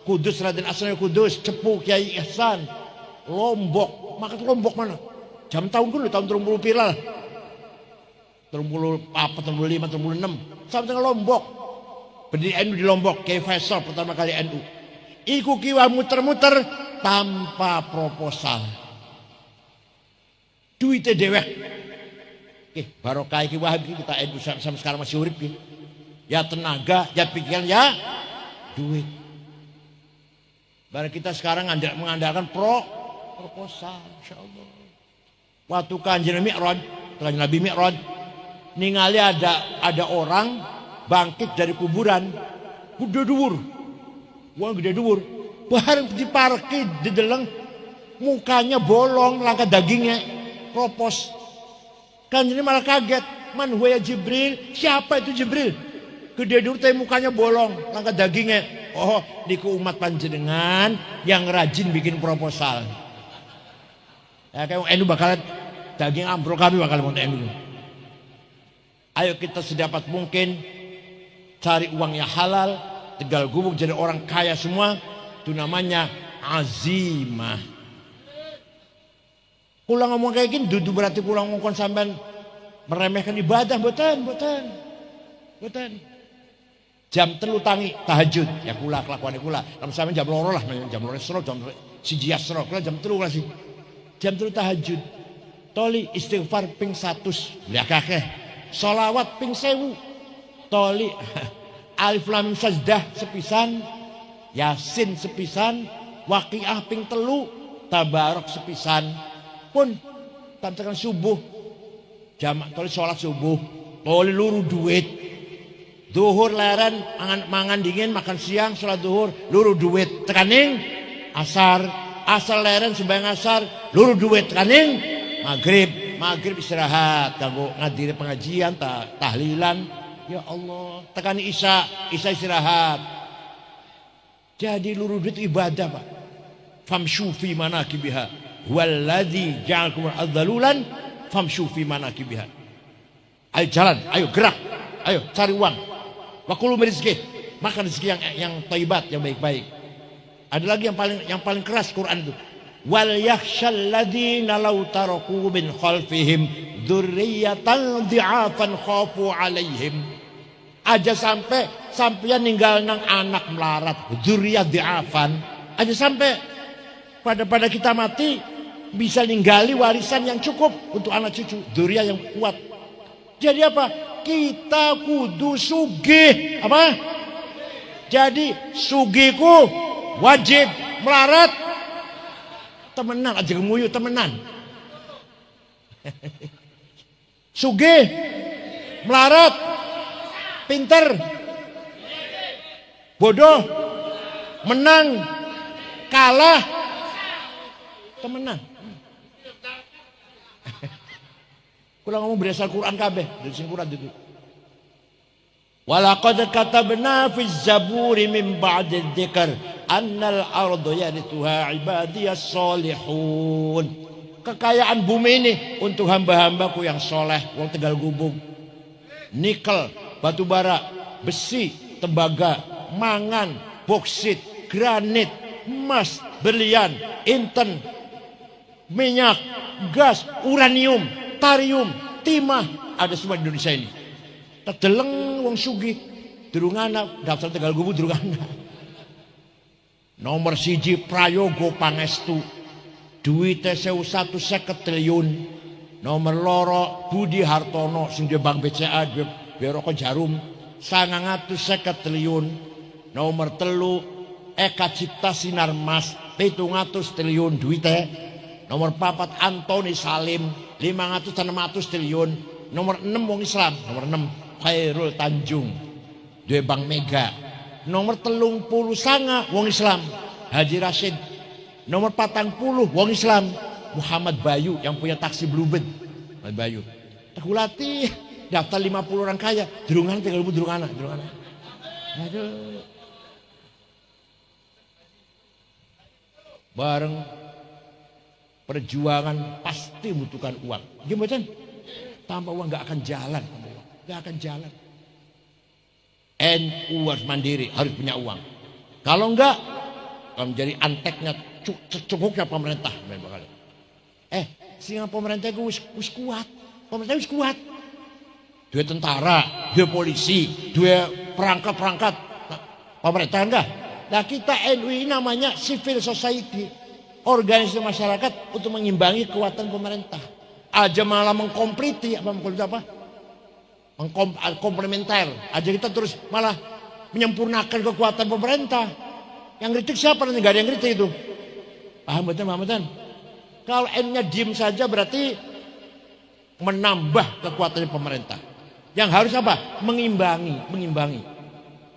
Kudus Raden Asnawi Kudus. Cepu Kiai Ihsan. Lombok. Maka Lombok mana? Jam tahun dulu tahun 30 piral. 30 apa 35 36 sampai dengan Lombok. Berdiri NU di Lombok. Kiai Faisal pertama kali NU. Iku kiwa muter-muter tanpa proposal. Duitnya dewek. Barokah Ki Wahab kita NU sampai sekarang masih urip. Ya tenaga, ya pikiran, ya duit. Barang kita sekarang mengandalkan proposal, insyaallah. Waktu Kanjeng Mi'raj, Nabi Mi'raj, ningali ada orang bangkit dari kuburan, gede dhuwur. Wong gede dhuwur. Bareng diparkir di deleng mukanya bolong, langkah dagingnya kropos. Kanjeng malah kaget, "Man huwa ya Jibril?" Siapa itu Jibril? Gede dhuwur tapi mukanya bolong, langkah dagingnya. Oh, niku umat panjenengan yang rajin bikin proposal. Ya kayak NU bakal daging ambrol kami bakal mau NU. Ayo kita sedapat mungkin cari uang yang halal, Tegal Gubuk jadi orang kaya semua. Itu namanya azimah. Pulang ngomong kayak gini, duduk berarti pulang ngomong sampean meremehkan ibadah, boten. Jam 3 tangi tahajud, ya kula kelakuan kula. Lamun sampean jam 2 lah, jam 2 sero, jam 1 sero, kula jam 3 lah sih. Jam 3 tahajud. Toli istighfar ping 100, ya kakeh. Sholawat ping 1000. Toli Alif Lam Mim Sajdah sepisan, Yasin sepisan, Waqiah ping 3, Tabarok sepisan. Pun tantekan subuh. Jamak toli sholat subuh. Toli luru duit. Duhur leren mangan dingin, makan siang, sholat duhur, luru duit. Tekaning asar leren sembahyang asar, luru duit. Tekaning maghrib istirahat, kanggo ngadiri pengajian, tahlilan. Ya Allah, tekani isya istirahat. Jadi luru duit ibadah, Pak. Famshu fi manakibiha walladzi ja'alakum adzalulan famshu fi manakibiha. Ayo jalan, ayo gerak, ayo cari uang. Wa kulu min rizqih, makan rezeki yang thayyibat, yang baik-baik. Ada lagi yang paling keras Quran itu. Wal yakhshal ladzina law taraku min khalfihim dzurriyyatan dhi'afan khafu 'alaihim. Aja sampeyan ninggal nang anak melarat, dzurriyyah dhi'afan. Aja sampai pada kita mati bisa ninggali warisan yang cukup untuk anak cucu, dzurriyyah yang kuat. Jadi apa? Kita kudu sugih. Apa? Jadi sugihku wajib, melarat temenan aja ngemuyu temenan. Sugih, melarat, pinter, bodoh, menang, kalah, temenan. Kula ngomong berdasar Quran kabeh, dari sing Quran itu. Walaqad katabna fiz zaburi min ba'di dzikr annal ardu yarithuha ibadiyas solihun. Kekayaan bumi ini untuk hamba-hambaku yang soleh, wong Tegal Gubuk. Nikel, batu bara, besi, tembaga, mangan, boksit, granit, emas, berlian, inten, minyak, gas, uranium, tarium, timah, ada semua di Indonesia ini. Tedeleng wong sugih, durungana daftar Tegal Gubu durungana. Nomor 1 Prayogo Pangestu, duwite 1.150 triliun. Nomor 2 Budi Hartono sing dia Bank BCA dia Rokok Jarum 950 triliun. Nomor 3 Eka Cipta Sinarmas 700 triliun duwite. Nomor 4 Antoni Salim 500-600 triliun. Nomor 6 wong Islam, nomor 6 Khairul Tanjung duwe Bank Mega. Nomor 30 sanga wong Islam Haji Rashid. Nomor 40 wong Islam Muhammad Bayu yang punya taksi Bluebird. Muhammad Bayu. Tegulati daftar 50 orang kaya, durungan 30 durungan. Aduh. Bareng perjuangan pasti membutuhkan uang. Gimana? Tanpa uang nggak akan jalan, nggak akan jalan. NU harus mandiri, harus punya uang. Kalau enggak, akan menjadi anteknya cukupnya pemerintah. Sehingga pemerintah itu wis kuat. Pemerintah wis kuat. Dua tentara, dua polisi, dua perangkat-perangkat pemerintah enggak. Nah kita NU ini namanya civil society, organisasi masyarakat untuk mengimbangi kekuatan pemerintah. Aja malah mengkompliti apa? Komplementer aja kita terus malah menyempurnakan kekuatan pemerintah. Yang kritik siapa? Nanti gak ada yang kritik itu. Paham betul? Kalau N-nya diem saja berarti menambah kekuatan pemerintah. Yang harus apa? Mengimbangi.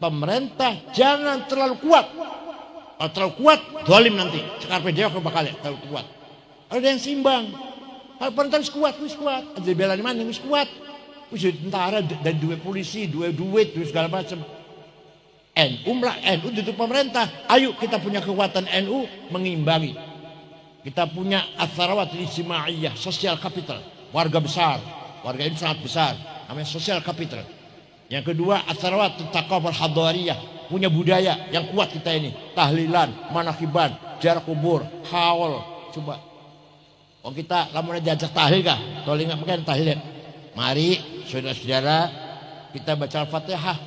Pemerintah jangan terlalu kuat. Kalau terlalu kuat, dolim nanti. Sekarang dewa bakal terlalu kuat. Ada yang seimbang. Kalau pemerintah harus kuat. Ada bela di mana? Harus kuat. Tentara dan dua polisi, dua duit, dua segala macam. NU itu pemerintah. Ayo kita punya kekuatan NU mengimbangi. Kita punya atharawat ijtimaiyah, sosial capital, warga besar, warga ini sangat besar, namanya sosial capital. Yang kedua atharawat taqaful hadariyah, punya budaya yang kuat kita ini, tahlilan, manakiban, jarak kubur, haul. Coba, kita lamun diajak tahlil kah? Kalau ingat mungkin tahlil. Mari saudara-saudara kita baca Al-Fatihah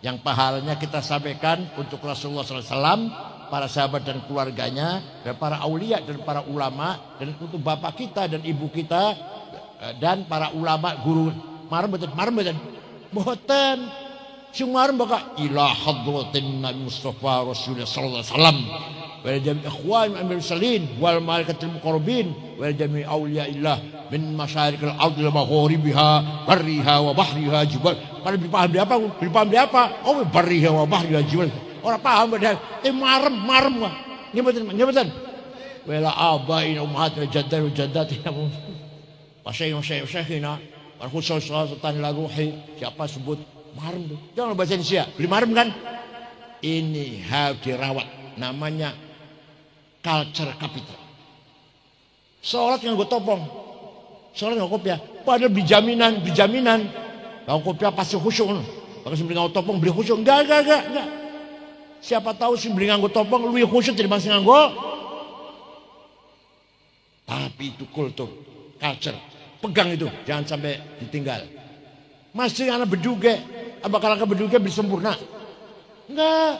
yang pahalanya kita sampaikan untuk Rasulullah SAW, para sahabat dan keluarganya, dan para aulia dan para ulama, dan untuk bapak kita dan ibu kita dan para ulama guru. Marem boten sumarem baka ila hadratin Nabi Mustafa Rasulullah sallallahu alaihi wasallam wa jami' ikhwan al-mursalin wal malaikatil muqarrabin wa jami' auliyaillah min masyariqil ardi wa magharibiha barriha wa bahriha jibal. Pada dipaham dia apa? Oh, barriha wa bahriha jibal. Ora paham padahal marem wah. Ngebetan. Wala abain ummahatina jaddatina Syaikhina khusus sultan ila ruhi. Siapa sebut marem tuh? Jangan baca Indonesia. Beli marem kan? Ini harus dirawat. Namanya culture capital. Sholat nganggo topong. Sholat nganggo kopiah. Padahal bijaminan. Nganggo kopiah pasti khusyuk. Kalau sing nganggo topong beli khusyuk. Enggak. Siapa tahu sing beli nganggo topong luwih khusyuk daripada sing nganggo. Tapi itu kultur, culture. Pegang itu, jangan sampai ditinggal. Masih anak beduge, bakal beduge bisa sempurna. Enggak.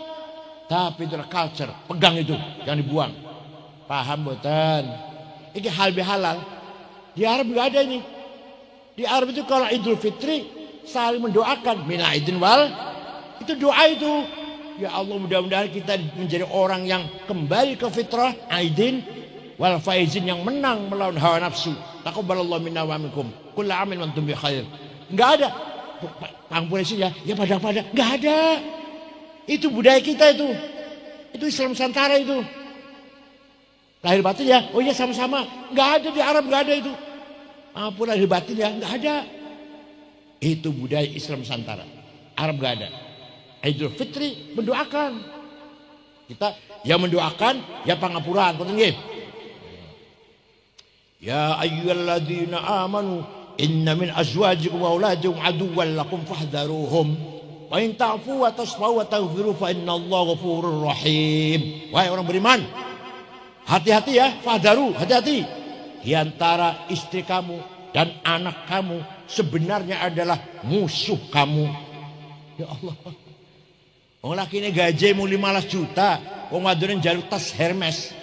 Tapi itu culture, pegang itu, jangan dibuang. Paham boten? Ini halal. Di Arab juga ada ini. Di Arab itu kalau Idul Fitri saling mendoakan min aidin wal, itu doa itu. Ya Allah, mudah-mudahan kita menjadi orang yang kembali ke fitrah, aidin wal faizin, yang menang melawan hawa nafsu. Taqabbalallahu minna wa minkum kullu amin wa antum bi khair. Enggak ada pangpulisi ya pada enggak ada. Itu budaya kita itu. Itu Islam Nusantara itu. Lahir batin ya, oh iya sama-sama. Enggak ada di Arab, enggak ada itu. Ampun lahir batin ya, enggak ada. Itu budaya Islam Nusantara. Arab enggak ada. Idul Fitri mendoakan. Kita ya mendoakan, ya pangapuraan, ngoten nggih. Ya ayyuhalladzina amanu inna min azwajikum wa auladikum aduwwan lakum fahdharuhum wa in ta'fu wa tasfahu wa taghfiru fa innallaha ghafurur rahim. Wahai orang beriman, Hati-hati ya, fahdaru, hati-hati. Di antara istri kamu dan anak kamu sebenarnya adalah musuh kamu. Ya Allah. Wong laki ini gaji mau 15 juta. Wong wadone njaluk tas Hermes,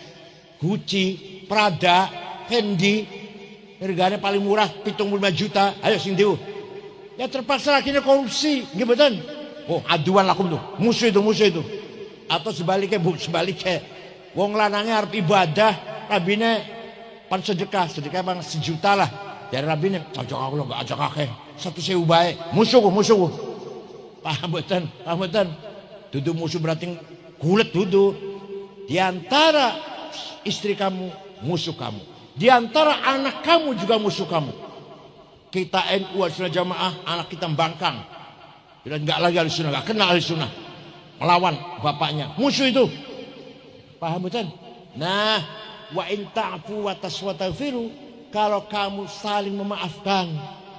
Gucci, Prada, Fendi. Harganya paling murah 75 juta. Ayo sing diu. Ya terpaksa laki ini korupsi, nggih mboten? Oh, aduan lakum tuh. Musuh itu. Atau sebaliknya, Bu, sebaliknya. Wong lanangnya arep ibadah, rabine pan sedekah bang 1 juta lah. Dari rabine cocok aku enggak ajak akeh. 1.000 bae. Musuh. Paham mboten? Dudu musuh berarti kulit dudu. Di antara istri kamu musuh kamu. Di antara anak kamu juga musuh kamu. Kita NU Ahlussunnah Jamaah, anak kita mbangkang. Kita enggak lagi Ahlussunnah, enggak kenal Ahlussunnah. Melawan bapaknya. Musuh itu. Paham betul? Nah, wa in ta'fu wa taswataghfiru, kalau kamu saling memaafkan,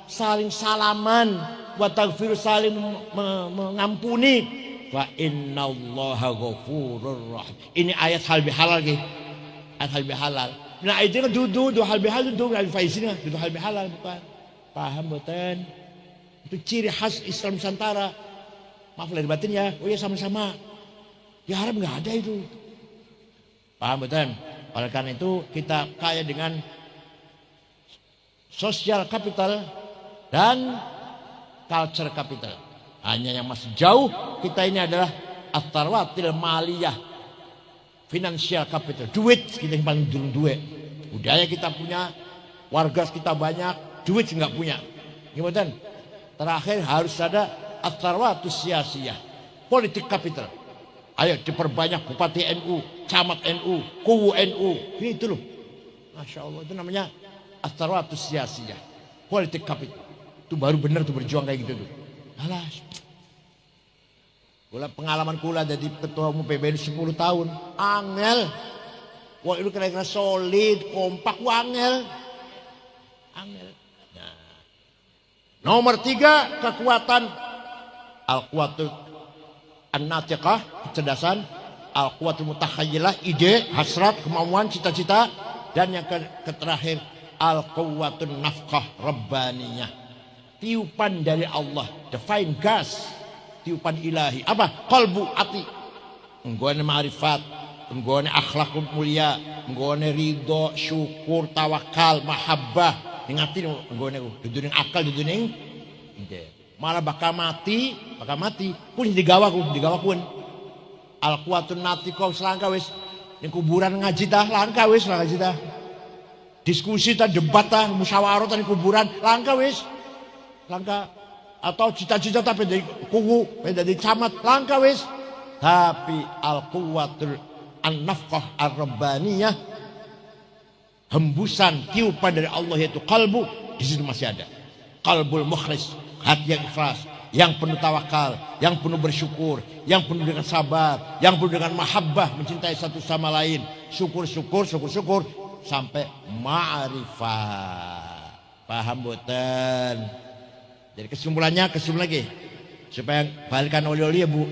saling salaman, wa taghfiru saling mengampuni, fa innallaha ghafurur rahim. Ini ayat halbi halal nggih. Ayat halbi halal. Nah, itu kan dudu halbi halal dudu al-faizina, dudu halbi halal bukan. Paham betul? Itu ciri khas Islam Nusantara. Maaf lahir batin ya. Oh ya sama-sama. Di Arab enggak ada itu. Paham betul? Oleh karena itu kita kaya dengan sosial capital dan culture capital. Hanya yang masih jauh kita ini adalah at-tarwatil maliyah, financial capital, duit kita yang paling dulu duit. Budaya kita punya, warga kita banyak, duit nggak punya. Gimana? Terakhir harus ada at-tarwatus siyasiyah, politik capital. Ayo diperbanyak bupati NU, camat NU, kuwu NU, ini itu loh. Masya Allah, itu namanya at-tarwatus siyasiyah, politik capital. Itu baru benar tuh berjuang kayak gitu tuh. Alas. Kula pengalaman kula jadi ketua umum PBNU 10 tahun. Angel. Wah itu kira-kira solid, kompak, angel. Nah. Nomor 3 kekuatan al-quwatul an-natiqah, kecerdasan, al-quwatul mutakhayyilah, ide, hasrat, kemauan, cita-cita, dan yang terakhir al-quwatul nafqah rabbaniyah. Tiupan dari Allah, divine gas, tiupan ilahi. Apa? Qalbu, hati. Enggone ma'rifat, enggone akhlak mulia, enggone ridho, syukur, tawakal, mahabbah. Ingati enggone dudu ning akal, dudu ning ide. Malah bakal mati pun digawakeun. Al quwatun natiqah selangka wis ning kuburan ngaji tah langka wis ngaji tah. Diskusi tah, debat tah, musyawarah tah ning kuburan langka wis. Langka. Atau cita-cita tapi dari kuwu, dari camat langka wis. Tapi al-quwatul an-nafqah ar-rabbaniyah, hembusan tiupan dari Allah yaitu kalbu, di situ masih ada. Qalbul mukhlis, hati yang ikhlas, yang penuh tawakal, yang penuh bersyukur, yang penuh dengan sabar, yang penuh dengan mahabbah, mencintai satu sama lain, syukur sampai ma'rifat. Paham boten? Jadi kesimpulan lagi supaya balikan oli-oli ya Bu.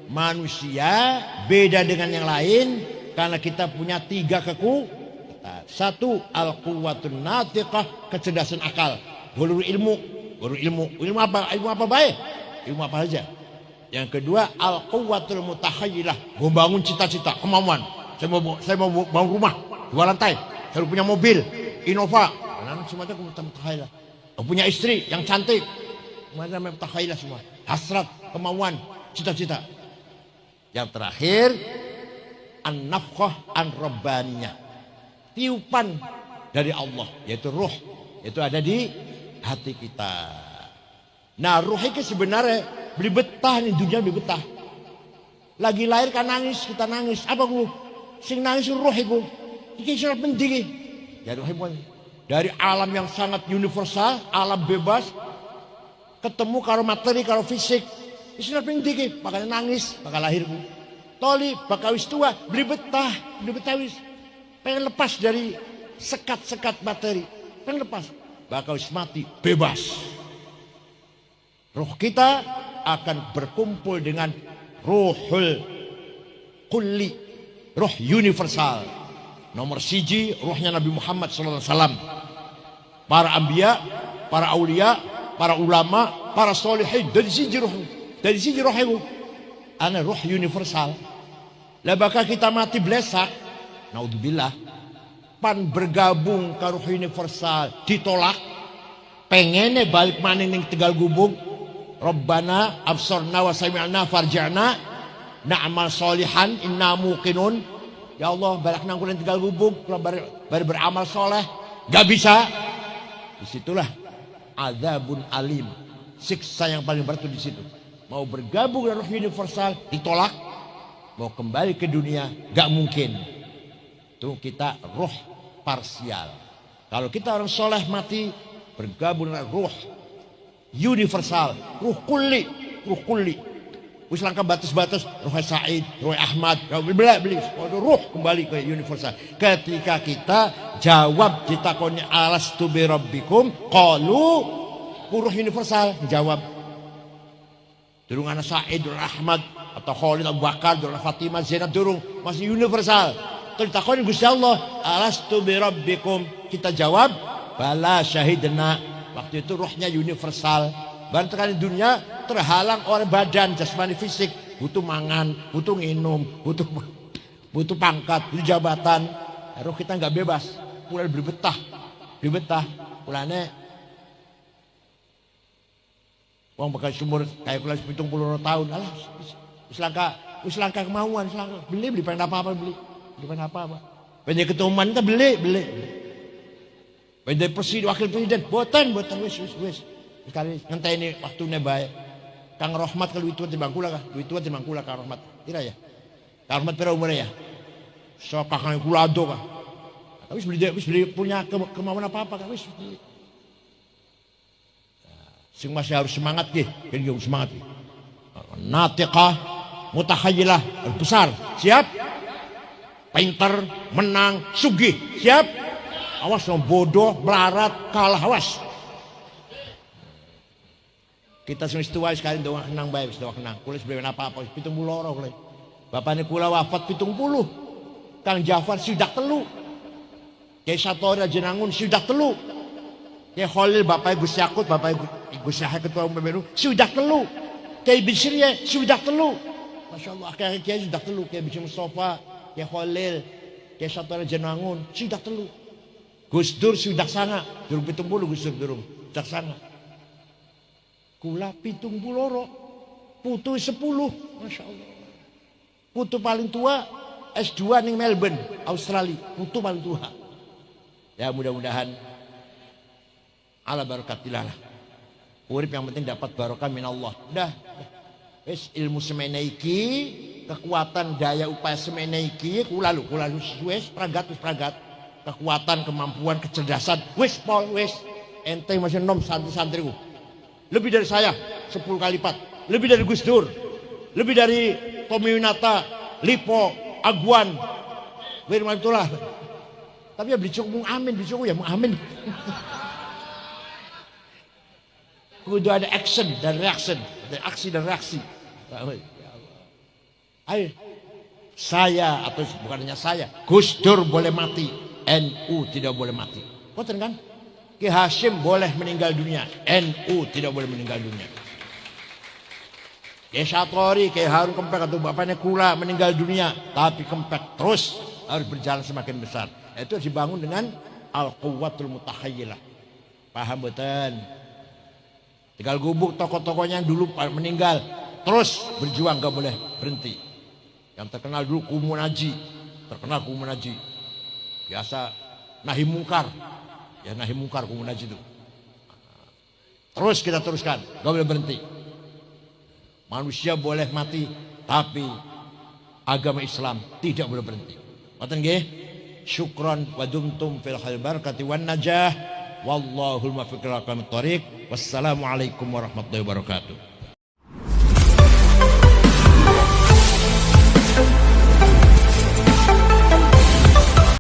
Manusia beda dengan yang lain karena kita punya 3 kekuatan. 1 al-quwwatun natiqah, kecerdasan akal. Baru ilmu apa? Ilmu apa baik? Ilmu apa aja. Yang kedua al-quwwatul mutakhayyilah, membangun cita-cita, kemauan. Saya mau bangun rumah 2 lantai. Saya punya mobil Innova. Nah, semuanya mutakhayyilah. Punya istri yang cantik. Mana mutakhayyilah semua. Hasrat, kemauan, cita-cita. Yang terakhir an-nafqah an-rabbaniyah. Tiupan dari Allah yaitu ruh, yaitu ada di hati kita. Nah, ruh itu sebenarnya beli betah nih dunia, beli betah. Lagi lahir kan nangis, kita nangis. Apa ku? Sing nangis ruh itu. Iki sangat penting. Ya ruh dari alam yang sangat universal, alam bebas, ketemu karo materi, karo fisik. Itu sangat penting. Makanya nangis, bakal lahirku. Toli, bakal wis tua, beli betah wis. Pengen lepas dari sekat-sekat materi. Pengen lepas. Bakal wis mati, bebas. Ruh kita akan berkumpul dengan ruhul kulli, ruh universal. Nomor siji ruhnya Nabi Muhammad SAW. Para anbiya, para aulia, para ulama, para solihin. Dari siji ruhnya. Ana ruh universal. Lah bakal kita mati blesak. Naudzubillah. Pan bergabung ke ruh universal ditolak. Pengennya balik maning ning Tegal Gubuk. Rabbana absorna wa sami'na farja'na na'mal solihan inna muqinun. Ya Allah, balik nang kulen Tegal Gubuk, baru beramal soleh, gak bisa. Disitulah azabun alim, siksa yang paling berat di situ. Mau bergabung dengan roh universal ditolak, mau kembali ke dunia gak mungkin. Itu kita roh parsial. Kalau kita orang soleh mati bergabung dengan roh universal, roh kulli. Wis langkah batas-batas Ruh Said, Ruh Ahmad, ruh kembali ke universal. Ketika kita jawab ditakoni alastu bi rabbikum, qalu ruh universal jawab. Durung ana Said, Ruh Ahmad atau Khalid Abu Bakar, Ruh Fatimah, Zainab durung, masih universal. Terus ditakoni Gusti Allah, alastu bi rabbikum, kita jawab bala syahidna. Waktu itu ruhnya universal. Bantukan di dunia terhalang oleh badan jasmani fisik, butuh mangan, butuh minum, butuh pangkat, butuh jabatan. Roh kita nggak bebas, mulai berbetah, mulane uang bakal sumur kayak kulas 70 tahun, alah, selangkah kemauan, beli pengen apa beli pengen apa. Pengen ketuman kita beli. Pengen presiden, wakil presiden, boten wis. Sekali ngenteni waktune bae. Kang Rahmat kalau duit tua timbang kula kah? Duit tua timbang kula Kang Rahmat. Kira ya? Kang Rahmat pira umurnya ya? So kakang kula ado kah? Wis beli punya kemauan apa-apa kah? Wis beli. Sing masih harus semangat nggih, ben harus semangat. Natiqah, mutakhayyilah, besar. Siap? Pinter, menang, sugih. Siap? Awas dong bodoh, melarat, kalah, awas. Kita semua tua sekali doa kenang baik, doa kenang. Kulis beli apa-apa, 70 orang kulis. Bapaknya kula wafat 70. Kang Jafar sudah telu. Kiai Satori Jenangun sudah telu. Kiai Khalil bapaknya Gus Yakut, bapaknya Gus Yahya ketua umum PBNU sudah telu. Kiai Bisriya sudah telu. Masya Allah, kiai sudah telu. Kiai Bisri Mustafa, Kiai Khalil, Kiai Satori Jenangun sudah telu. Gus Dur sudah sana, durung 70 Gus Dur durung sudah sana. Kula 70, putu 10, Masya Allah. Putu paling tua S2 ning Melbourne, Australia, putu paling tua. Ya mudah-mudahan ala barakatillah lah. Urip yang penting dapat barokah minallah. Udah. Wis ilmu semene iki, kekuatan daya upaya semene iki, kula wis pragat. Kekuatan, kemampuan, kecerdasan, wis ente masih nom santri-santriku. Lebih dari saya 10 kali lipat, lebih dari Gus Dur, lebih dari Tommy Winata, Lipo, Aguan, Wirman itulah. Tapi ya beli cukup amin, ya mau amin. Kudu ada action dan reaction, ada aksi dan reaksi. Ayo, saya atau bukan hanya saya, Gus Dur boleh mati, NU tidak boleh mati. Betul kan? Ki Hashim boleh meninggal dunia, NU tidak boleh meninggal dunia. Ki Satori, Ki Harun Kempek atau bapaknya Kula meninggal dunia, tapi Kempek terus harus berjalan semakin besar. Itu harus dibangun dengan al-quwwatul mutakhayyilah. Paham betul? Tegal Gubuk tokoh-tokohnya yang dulu meninggal terus berjuang, gak boleh berhenti. Yang terkenal dulu Kumunaji, biasa nahi mungkar. Ya nahi mungkar Kumunaji itu. Terus kita teruskan, gak boleh berhenti. Manusia boleh mati, tapi agama Islam tidak boleh berhenti. Ngoten nggih? Syukran wa dumtum fil khair barakati wan najah. Wallahul muwaffiq ila aqwamit thoriq. Wassalamualaikum warahmatullahi wabarakatuh.